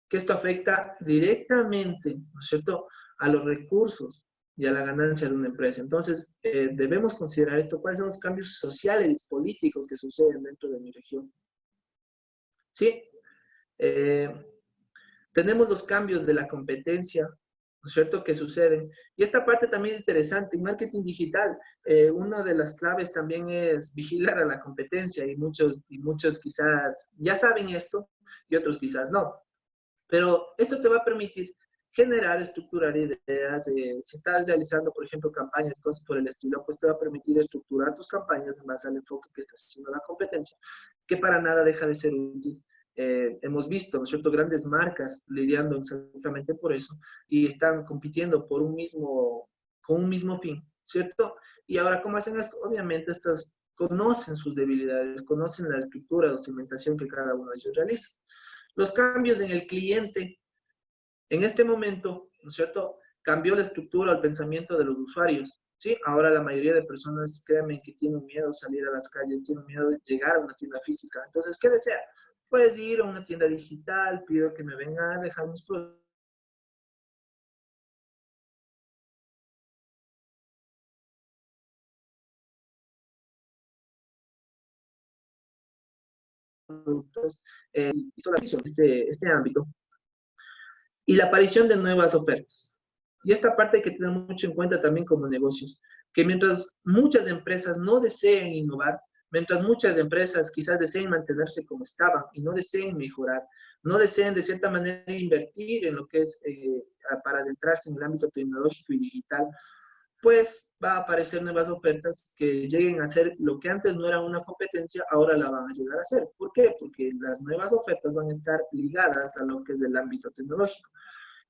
que esto afecta directamente, ¿no es cierto?, a los recursos y a la ganancia de una empresa. Entonces, debemos considerar esto, cuáles son los cambios sociales y políticos que suceden dentro de mi región. ¿Sí? Eh, Tenemos los cambios de la competencia, ¿no es cierto?, que suceden. Y esta parte también es interesante. En marketing digital, una de las claves también es vigilar a la competencia y muchos quizás ya saben esto y otros quizás no. Pero esto te va a permitir generar, estructurar ideas. Si estás realizando, por ejemplo, campañas, cosas por el estilo, pues te va a permitir estructurar tus campañas en base al enfoque que estás haciendo la competencia, que para nada deja de ser útil. Hemos visto, ¿no es cierto?, grandes marcas lidiando exactamente por eso y están compitiendo por con un mismo fin, ¿cierto? Y ahora, ¿cómo hacen esto? Obviamente, estas conocen sus debilidades, conocen la estructura o segmentación que cada uno de ellos realiza. Los cambios en el cliente, en este momento, ¿no es cierto?, cambió la estructura, el pensamiento de los usuarios, ¿sí? Ahora la mayoría de personas, créanme, que tienen miedo de salir a las calles, tienen miedo de llegar a una tienda física. Entonces, ¿qué desea? Puedes ir a una tienda digital, pido que me vengan a dejar mis productos, y solo este ámbito. Y la aparición de nuevas ofertas. Y esta parte hay que tener mucho en cuenta también como negocios, que mientras muchas empresas no deseen innovar, mientras muchas empresas quizás deseen mantenerse como estaban y no deseen mejorar, no deseen de cierta manera invertir en lo que es para adentrarse en el ámbito tecnológico y digital, pues va a aparecer nuevas ofertas que lleguen a ser lo que antes no era una competencia, ahora la van a llegar a ser. ¿Por qué? Porque las nuevas ofertas van a estar ligadas a lo que es el ámbito tecnológico.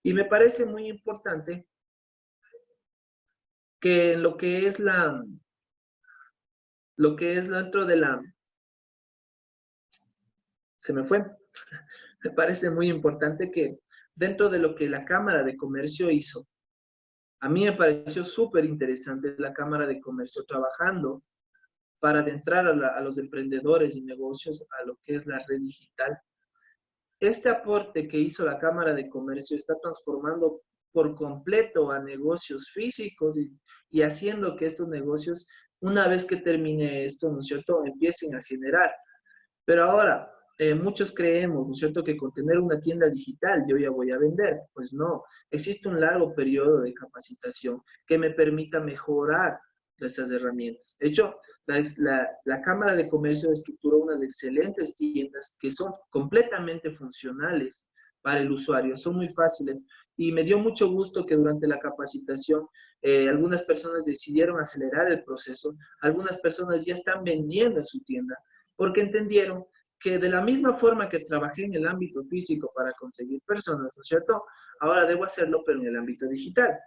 Y me parece muy importante que lo que es dentro de se me fue, me parece muy importante que dentro de lo que la Cámara de Comercio hizo, a mí me pareció súper interesante la Cámara de Comercio trabajando para adentrar a los emprendedores y negocios a lo que es la red digital. Este aporte que hizo la Cámara de Comercio está transformando por completo a negocios físicos y haciendo que estos negocios, una vez que termine esto, ¿no es cierto?, empiecen a generar. Pero ahora, muchos creemos, ¿no es cierto?, que con tener una tienda digital yo ya voy a vender. Pues no, existe un largo periodo de capacitación que me permita mejorar esas herramientas. De hecho, la Cámara de Comercio estructuró unas excelentes tiendas que son completamente funcionales para el usuario, son muy fáciles. Y me dio mucho gusto que durante la capacitación algunas personas decidieron acelerar el proceso, algunas personas ya están vendiendo en su tienda, porque entendieron que de la misma forma que trabajé en el ámbito físico para conseguir personas, ¿no es cierto? Ahora debo hacerlo, pero en el ámbito digital.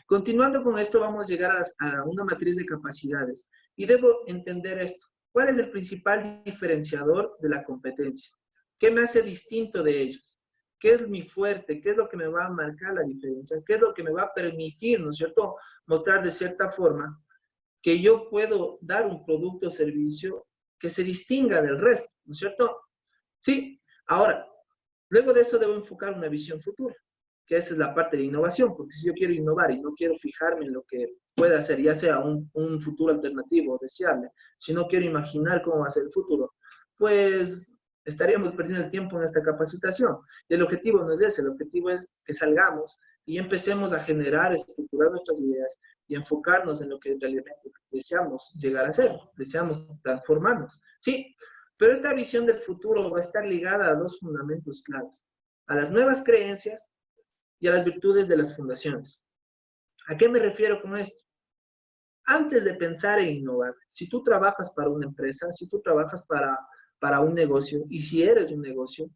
Continuando con esto, vamos a llegar a una matriz de capacidades. Y debo entender esto. ¿Cuál es el principal diferenciador de la competencia? ¿Qué me hace distinto de ellos? ¿Qué es mi fuerte? ¿Qué es lo que me va a marcar la diferencia? ¿Qué es lo que me va a permitir, ¿no es cierto?, mostrar de cierta forma que yo puedo dar un producto o servicio que se distinga del resto, ¿no es cierto? Sí. Ahora, luego de eso debo enfocar una visión futura, que esa es la parte de innovación, porque si yo quiero innovar y no quiero fijarme en lo que pueda hacer, ya sea un futuro alternativo o deseable, si no quiero imaginar cómo va a ser el futuro, pues estaríamos perdiendo el tiempo en esta capacitación. Y el objetivo no es ese, el objetivo es que salgamos y empecemos a generar, estructurar nuestras ideas y enfocarnos en lo que realmente deseamos llegar a ser, deseamos transformarnos. Sí, pero esta visión del futuro va a estar ligada a dos fundamentos claves, a las nuevas creencias y a las virtudes de las fundaciones. ¿A qué me refiero con esto? Antes de pensar en innovar, si tú trabajas para una empresa, si tú trabajas para un negocio, y si eres un negocio,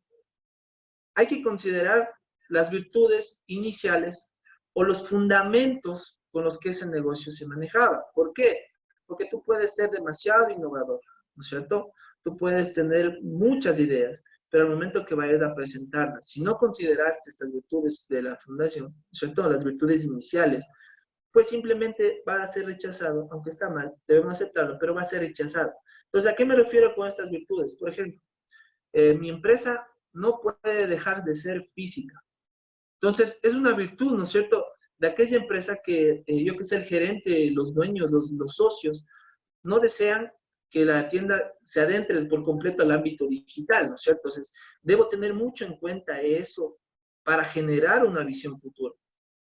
hay que considerar las virtudes iniciales o los fundamentos con los que ese negocio se manejaba. ¿Por qué? Porque tú puedes ser demasiado innovador, ¿no es cierto? Tú puedes tener muchas ideas, pero al momento que vayas a presentarlas, si no consideraste estas virtudes de la fundación, ¿no es cierto?, las virtudes iniciales, pues simplemente va a ser rechazado, aunque está mal, debemos aceptarlo, pero va a ser rechazado. Entonces, ¿a qué me refiero con estas virtudes? Por ejemplo, mi empresa no puede dejar de ser física. Entonces, es una virtud, ¿no es cierto?, de aquella empresa que yo que sé, el gerente, los dueños, los socios, no desean que la tienda se adentre por completo al ámbito digital, ¿no es cierto? Entonces, debo tener mucho en cuenta eso para generar una visión futura.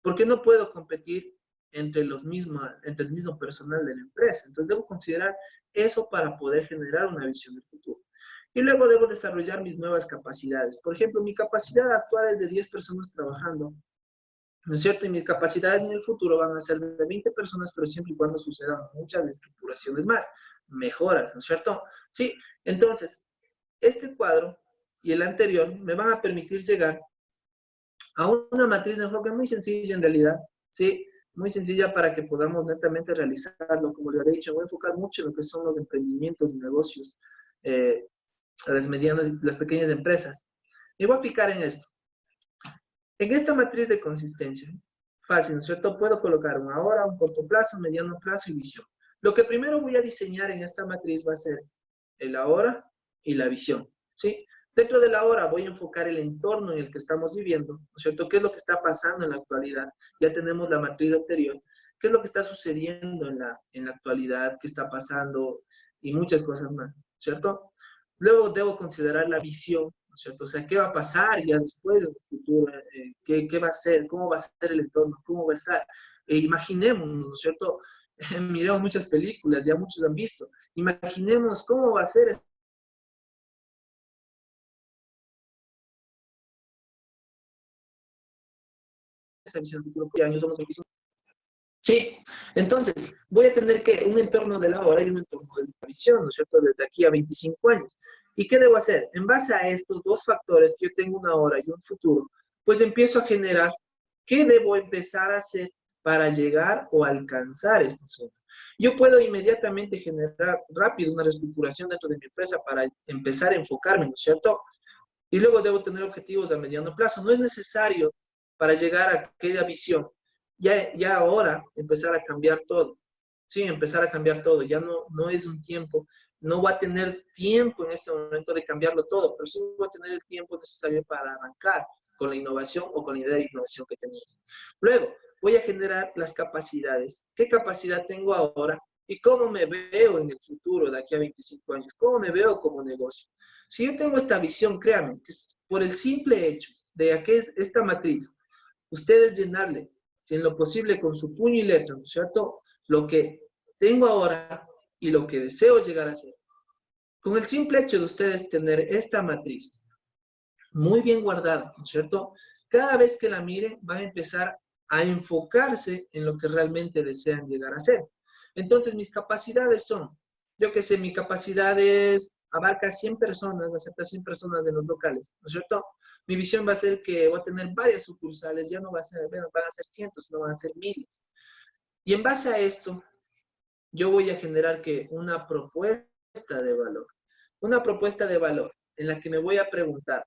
Porque no puedo competir entre entre el mismo personal de la empresa. Entonces, debo considerar eso para poder generar una visión del futuro. Y luego debo desarrollar mis nuevas capacidades. Por ejemplo, mi capacidad actual es de 10 personas trabajando, ¿no es cierto? Y mis capacidades en el futuro van a ser de 20 personas, pero siempre y cuando sucedan muchas estructuraciones más, mejoras, ¿no es cierto? Sí, entonces, este cuadro y el anterior me van a permitir llegar a una matriz de enfoque muy sencilla en realidad, ¿sí? Muy sencilla para que podamos netamente realizarlo. Como le he dicho, voy a enfocar mucho en lo que son los emprendimientos, negocios, las medianas y las pequeñas empresas. Y voy a picar en esto. En esta matriz de consistencia, fácil, ¿no es cierto? Puedo colocar una hora, un corto plazo, mediano plazo y visión. Lo que primero voy a diseñar en esta matriz va a ser el ahora y la visión, ¿sí? Dentro de la hora voy a enfocar el entorno en el que estamos viviendo, ¿no es cierto? ¿Qué es lo que está pasando en la actualidad? Ya tenemos la matriz anterior. ¿Qué es lo que está sucediendo en la actualidad? ¿Qué está pasando? Y muchas cosas más, ¿cierto? Luego debo considerar la visión, ¿no es cierto? O sea, ¿qué va a pasar ya después en el futuro? ¿Qué va a ser? ¿Cómo va a ser el entorno? ¿Cómo va a estar? Imaginemos, ¿no es cierto? Miremos muchas películas, ya muchos han visto. Imaginemos cómo va a ser esa visión del futuro. Años somos 25. Sí, entonces voy a tener que un entorno de la hora y un entorno de la visión, ¿no es cierto? Desde aquí a 25 años. ¿Y qué debo hacer? En base a estos dos factores, que yo tengo una hora y un futuro, pues empiezo a generar qué debo empezar a hacer para llegar o alcanzar esta zona. Yo puedo inmediatamente generar rápido una reestructuración dentro de mi empresa para empezar a enfocarme, ¿no es cierto? Y luego debo tener objetivos a mediano plazo. No es necesario para llegar a aquella visión. Ya ahora empezar a cambiar todo. Sí, empezar a cambiar todo. Ya no es un tiempo. No va a tener tiempo en este momento de cambiarlo todo, pero sí va a tener el tiempo necesario para arrancar. con la innovación o con la idea de innovación que tenía. Luego, voy a generar las capacidades. ¿Qué capacidad tengo ahora? ¿Y cómo me veo en el futuro, de aquí a 25 años? ¿Cómo me veo como negocio? Si yo tengo esta visión, créanme, que por el simple hecho de que esta matriz, ustedes llenarle, si en lo posible con su puño y letra, ¿no es cierto? Lo que tengo ahora y lo que deseo llegar a ser. Con el simple hecho de ustedes tener esta matriz muy bien guardada, ¿no es cierto? Cada vez que la miren, van a empezar a enfocarse en lo que realmente desean llegar a ser. Entonces, mis capacidades son, yo que sé, mi capacidad es, abarca 100 personas, acepta 100 personas en los locales, ¿no es cierto? Mi visión va a ser que voy a tener varias sucursales, ya no va a ser, bueno, van a ser cientos, sino van a ser miles. Y en base a esto, yo voy a generar que una propuesta de valor. Una propuesta de valor en la que me voy a preguntar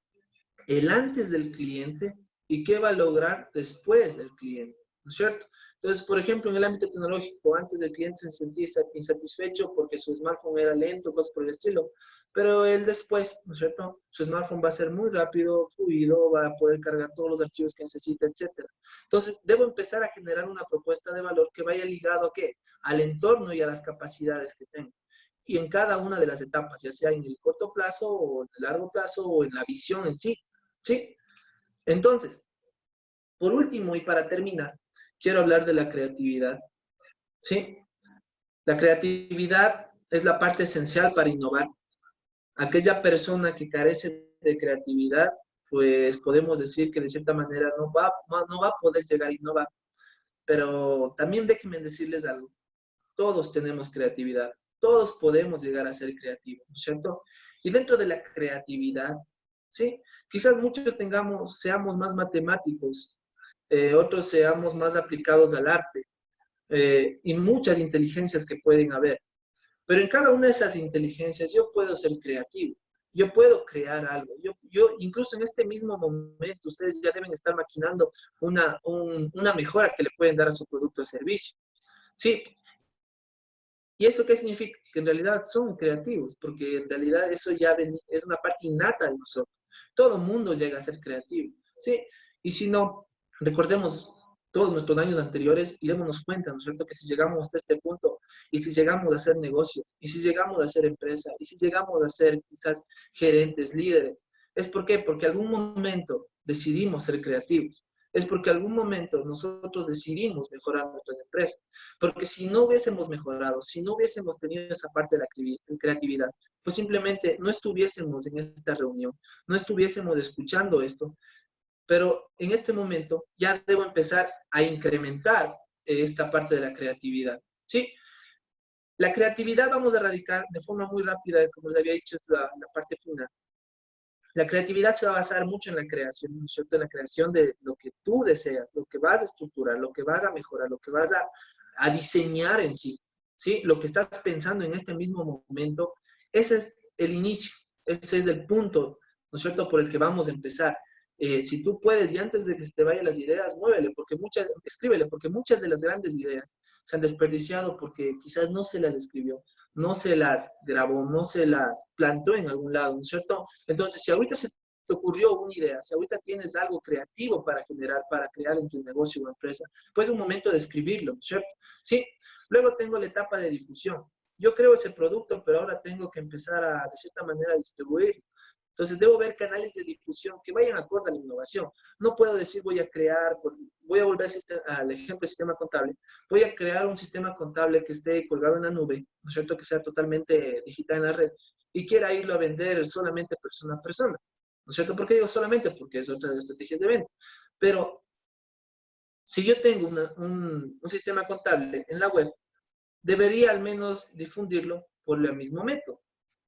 el antes del cliente y qué va a lograr después el cliente, ¿no es cierto? Entonces, por ejemplo, en el ámbito tecnológico, antes del cliente se sentía insatisfecho porque su smartphone era lento, cosas por el estilo, pero el después, ¿no es cierto? Su smartphone va a ser muy rápido, fluido, va a poder cargar todos los archivos que necesita, etcétera. Entonces, debo empezar a generar una propuesta de valor que vaya ligado ¿a qué? Al entorno y a las capacidades que tengo. Y en cada una de las etapas, ya sea en el corto plazo o en el largo plazo o en la visión en sí, ¿sí? Entonces, por último y para terminar, quiero hablar de la creatividad, ¿sí? La creatividad es la parte esencial para innovar. Aquella persona que carece de creatividad, pues podemos decir que de cierta manera no va a poder llegar a innovar. Pero también déjenme decirles algo. Todos tenemos creatividad. Todos podemos llegar a ser creativos, ¿no es cierto? Y dentro de la creatividad, ¿sí? Quizás muchos seamos más matemáticos, otros seamos más aplicados al arte, y muchas inteligencias que pueden haber. Pero en cada una de esas inteligencias yo puedo ser creativo, yo puedo crear algo. Yo incluso en este mismo momento, ustedes ya deben estar maquinando una mejora que le pueden dar a su producto o servicio. Sí, ¿y eso qué significa? Que en realidad son creativos, porque en realidad eso ya es una parte innata de nosotros. Todo mundo llega a ser creativo, ¿sí? Y si no, recordemos todos nuestros años anteriores y démonos cuenta, ¿no es cierto? Que si llegamos hasta este punto, y si llegamos a hacer negocios, y si llegamos a ser empresa, y si llegamos a ser quizás gerentes, líderes, ¿es por qué? Porque algún momento decidimos ser creativos. Es porque algún momento nosotros decidimos mejorar nuestra empresa. Porque si no hubiésemos mejorado, si no hubiésemos tenido esa parte de la creatividad, pues simplemente no estuviésemos en esta reunión, no estuviésemos escuchando esto, pero en este momento ya debo empezar a incrementar esta parte de la creatividad, ¿sí? La creatividad vamos a erradicar de forma muy rápida, como les había dicho, es la parte final. La creatividad se va a basar mucho en la creación, ¿no es cierto? En la creación de lo que tú deseas, lo que vas a estructurar, lo que vas a mejorar, lo que vas a diseñar en sí, ¿sí? Lo que estás pensando en este mismo momento, ese es el inicio, ese es el punto, ¿no es cierto? Por el que vamos a empezar. Si tú puedes, y antes de que se te vayan las ideas, muévele, escríbele, porque muchas de las grandes ideas se han desperdiciado porque quizás no se las escribió, no se las grabó, no se las plantó en algún lado, ¿no es cierto? Entonces, si ahorita se te ocurrió una idea, si ahorita tienes algo creativo para generar, para crear en tu negocio o empresa, pues es un momento de escribirlo, ¿no es cierto? Sí. Luego tengo la etapa de difusión. Yo creo ese producto, pero ahora tengo que empezar de cierta manera, a distribuirlo. Entonces, debo ver canales de difusión que vayan acorde a la innovación. No puedo decir voy a volver al ejemplo del sistema contable, voy a crear un sistema contable que esté colgado en la nube, ¿no es cierto? Que sea totalmente digital en la red y quiera irlo a vender solamente persona a persona, ¿no es cierto? ¿Por qué digo solamente? Porque es otra de las estrategias de venta. Pero si yo tengo un sistema contable en la web, debería al menos difundirlo por el mismo método.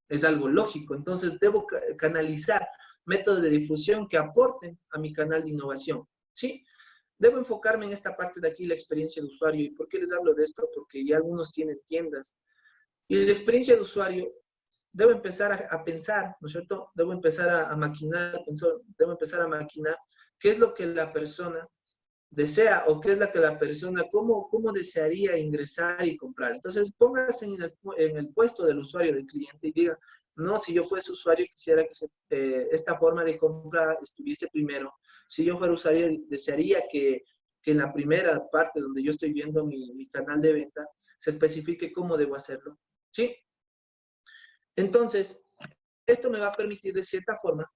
Es algo lógico. Entonces, debo canalizar métodos de difusión que aporten a mi canal de innovación, ¿sí? Debo enfocarme en esta parte de aquí, la experiencia de usuario. ¿Y por qué les hablo de esto? Porque ya algunos tienen tiendas. Y la experiencia de usuario, debo empezar a pensar, ¿no es cierto? Debo empezar a maquinar, debo empezar a maquinar qué es lo que la persona desea o qué es la que la persona, cómo desearía ingresar y comprar. Entonces, póngase en el puesto del usuario, del cliente y diga, No, si yo fuese usuario, quisiera que esta forma de compra estuviese primero. Si yo fuera usuario, desearía que en la primera parte donde yo estoy viendo mi canal de venta, se especifique cómo debo hacerlo. ¿Sí? Entonces, esto me va a permitir de cierta forma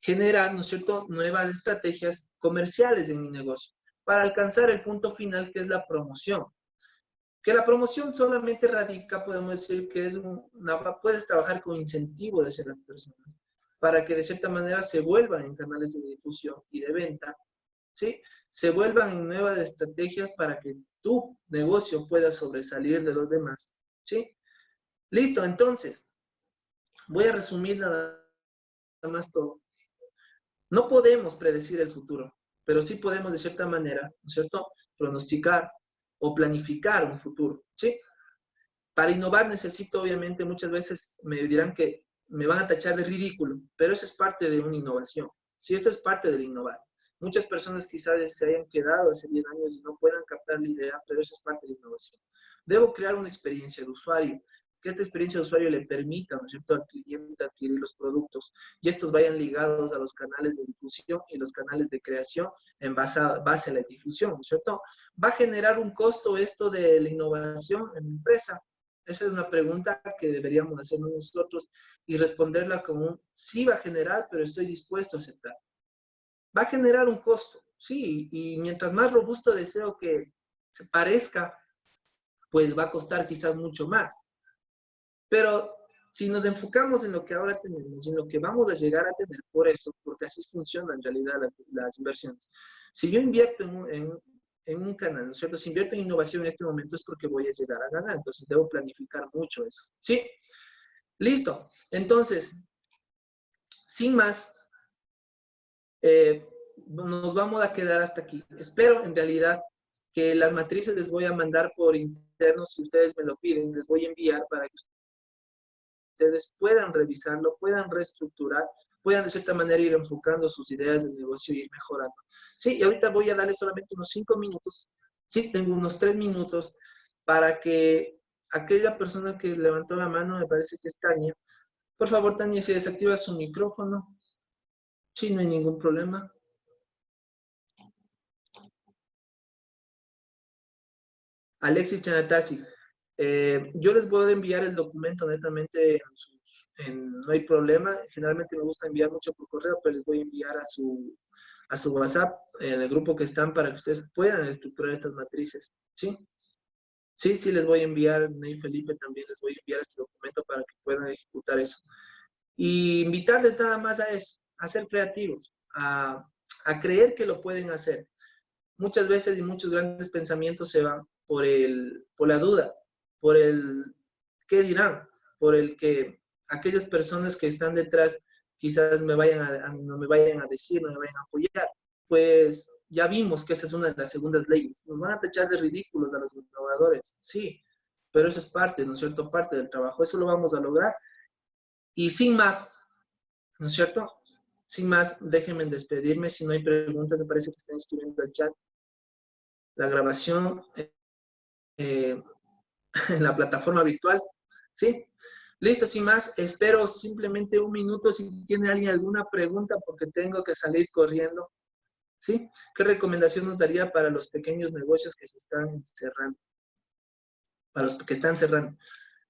generar, ¿no es cierto?, nuevas estrategias comerciales en mi negocio para alcanzar el punto final que es la promoción. Que la promoción solamente radica, podemos decir que es puedes trabajar con incentivo de ciertas personas para que de cierta manera se vuelvan en canales de difusión y de venta, ¿sí? Se vuelvan en nuevas estrategias para que tu negocio pueda sobresalir de los demás, ¿sí? Listo, entonces, voy a resumir nada más todo. No podemos predecir el futuro, pero sí podemos de cierta manera, ¿no es cierto?, pronosticar o planificar un futuro, ¿sí? Para innovar necesito, obviamente, muchas veces me dirán que me van a tachar de ridículo, pero eso es parte de una innovación. Sí, esto es parte del innovar. Muchas personas quizás se hayan quedado hace 10 años y no puedan captar la idea, pero eso es parte de la innovación. Debo crear una experiencia de usuario, que esta experiencia de usuario le permita, ¿no es cierto?, al cliente adquirir los productos y estos vayan ligados a los canales de difusión y los canales de creación en base a la difusión, ¿no es cierto? ¿Va a generar un costo esto de la innovación en mi empresa? Esa es una pregunta que deberíamos hacernos nosotros y responderla como un sí va a generar, pero estoy dispuesto a aceptar. Va a generar un costo, sí, y mientras más robusto deseo que se parezca, pues va a costar quizás mucho más. Pero si nos enfocamos en lo que ahora tenemos, en lo que vamos a llegar a tener por eso, porque así funcionan en realidad las inversiones. Si yo invierto en un canal, ¿no es cierto? Si invierto en innovación en este momento es porque voy a llegar a ganar, entonces debo planificar mucho eso. ¿Sí? Listo. Entonces, sin más, nos vamos a quedar hasta aquí. Espero en realidad que las matrices les voy a mandar por interno, si ustedes me lo piden, les voy a enviar para que ustedes puedan revisarlo, puedan reestructurar, puedan de cierta manera ir enfocando sus ideas de negocio y ir mejorando. Sí, y ahorita voy a darles solamente unos 5 minutos, sí, tengo unos 3 minutos para que aquella persona que levantó la mano, me parece que es Tania, por favor, Tania, si desactiva su micrófono, sí, no hay ningún problema. Alexis Chanatasi, yo les puedo enviar el documento netamente no hay problema. Generalmente me gusta enviar mucho por correo, pero les voy a enviar a su WhatsApp, en el grupo que están, para que ustedes puedan estructurar estas matrices. ¿Sí? Sí, sí, les voy a enviar, Ney Felipe también les voy a enviar este documento para que puedan ejecutar eso. Y invitarles nada más a eso, a ser creativos, a creer que lo pueden hacer. Muchas veces y muchos grandes pensamientos se van por la duda, por el qué dirán, por el que aquellas personas que están detrás quizás no me vayan a decir, no me vayan a apoyar. Pues ya vimos que esa es una de las segundas leyes. Nos van a tachar de ridículos a los innovadores, sí, pero eso es parte, ¿no es cierto? Parte del trabajo. Eso lo vamos a lograr. Y sin más, ¿no es cierto? Sin más, déjenme despedirme. Si no hay preguntas, me parece que están escribiendo el chat. La grabación en la plataforma virtual. ¿Sí? Listo, sin más, espero simplemente un minuto si tiene alguien alguna pregunta porque tengo que salir corriendo. ¿Sí? ¿Qué recomendación nos daría para los pequeños negocios que se están cerrando? Para los que están cerrando.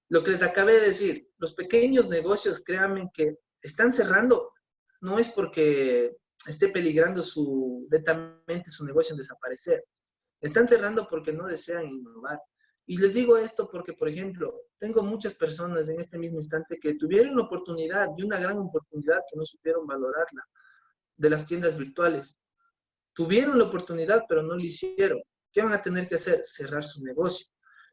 Lo que les acabé de decir, los pequeños negocios, créanme que están cerrando, no es porque esté peligrando netamente su negocio en desaparecer. Están cerrando porque no desean innovar. Y les digo esto porque, por ejemplo, tengo muchas personas en este mismo instante que tuvieron la oportunidad, y una gran oportunidad que no supieron valorarla, de las tiendas virtuales. Tuvieron la oportunidad, pero no lo hicieron. ¿Qué van a tener que hacer? Cerrar su negocio.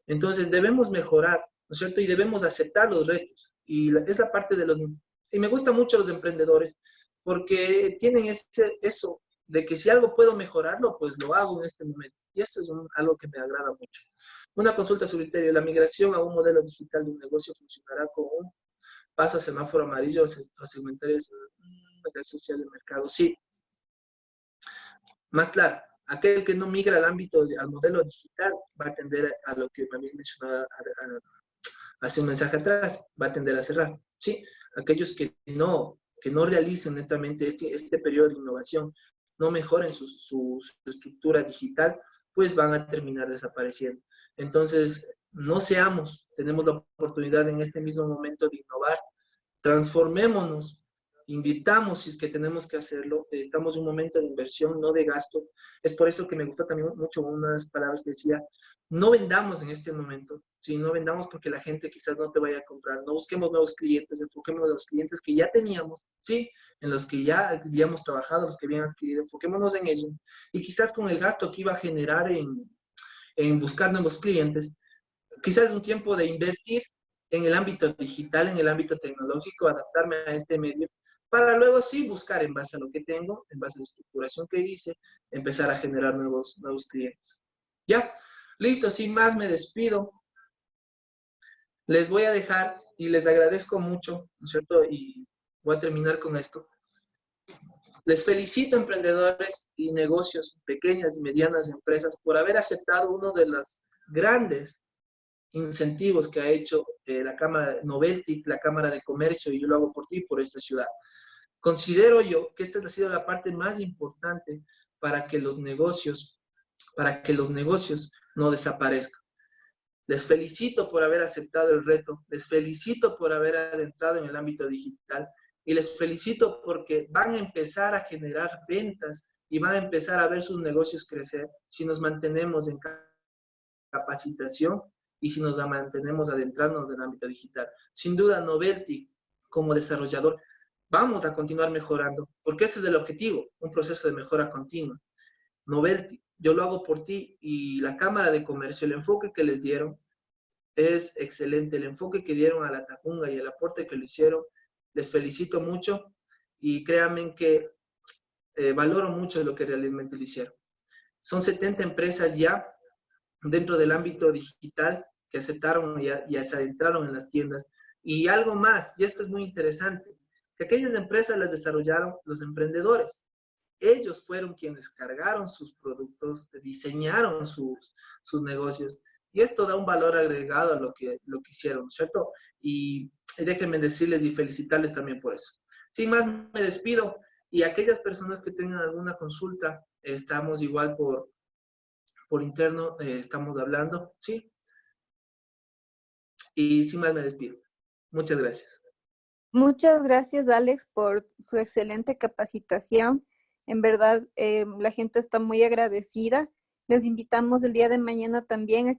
Entonces, debemos mejorar, ¿no es cierto? Y debemos aceptar los retos. Y es la parte de los... Y me gustan mucho los emprendedores porque tienen eso de que si algo puedo mejorarlo, pues lo hago en este momento. Y esto es algo que me agrada mucho. Una consulta sobre criterio. La migración a un modelo digital de un negocio funcionará con un paso a semáforo amarillo o segmentarios de social de mercado. Sí. Más claro, aquel que no migra al ámbito, al modelo digital, va a tender a lo que también mencionaba hace un mensaje atrás, va a tender a cerrar, ¿sí? Aquellos que no realicen netamente este periodo de innovación, no mejoren su estructura digital, pues van a terminar desapareciendo. Entonces, no seamos, tenemos la oportunidad en este mismo momento de innovar, transformémonos, invitamos si es que tenemos que hacerlo, estamos en un momento de inversión, no de gasto. Es por eso que me gustó también mucho unas palabras que decía, no vendamos en este momento, ¿sí? No vendamos porque la gente quizás no te vaya a comprar, no busquemos nuevos clientes, enfoquémonos en los clientes que ya teníamos, ¿sí? En los que ya habíamos trabajado, los que habían adquirido, enfoquémonos en ellos. Y quizás con el gasto que iba a generar en buscar nuevos clientes, quizás es un tiempo de invertir en el ámbito digital, en el ámbito tecnológico, adaptarme a este medio, para luego sí buscar en base a lo que tengo, en base a la estructuración que hice, empezar a generar nuevos clientes. Ya, listo, sin más me despido. Les voy a dejar y les agradezco mucho, ¿no es cierto? Y voy a terminar con esto. Les felicito, emprendedores y negocios, pequeñas y medianas empresas, por haber aceptado uno de los grandes incentivos que ha hecho la Cámara Noveltic, la Cámara de Comercio, y yo lo hago por ti, por esta ciudad. Considero yo que esta ha sido la parte más importante para que los negocios no desaparezcan. Les felicito por haber aceptado el reto, les felicito por haber adentrado en el ámbito digital y les felicito porque van a empezar a generar ventas y van a empezar a ver sus negocios crecer si nos mantenemos en capacitación y si nos mantenemos adentrándonos en el ámbito digital. Sin duda, Novelty, como desarrollador, vamos a continuar mejorando, porque ese es el objetivo, un proceso de mejora continua. Novelty, yo lo hago por ti y la Cámara de Comercio, el enfoque que les dieron es excelente, el enfoque que dieron a la Tacunga y el aporte que le hicieron, les felicito mucho y créanme que valoro mucho lo que realmente le hicieron. Son 70 empresas ya dentro del ámbito digital que aceptaron y se adentraron en las tiendas. Y algo más, y esto es muy interesante, que aquellas empresas las desarrollaron los emprendedores. Ellos fueron quienes cargaron sus productos, diseñaron sus negocios. Y esto da un valor agregado a lo que hicieron, ¿cierto? Y déjenme decirles y felicitarles también por eso. Sin más, me despido. Y aquellas personas que tengan alguna consulta, estamos igual por interno, estamos hablando, ¿sí? Y sin más me despido. Muchas gracias. Muchas gracias, Alex, por su excelente capacitación. En verdad, la gente está muy agradecida. Les invitamos el día de mañana también aquí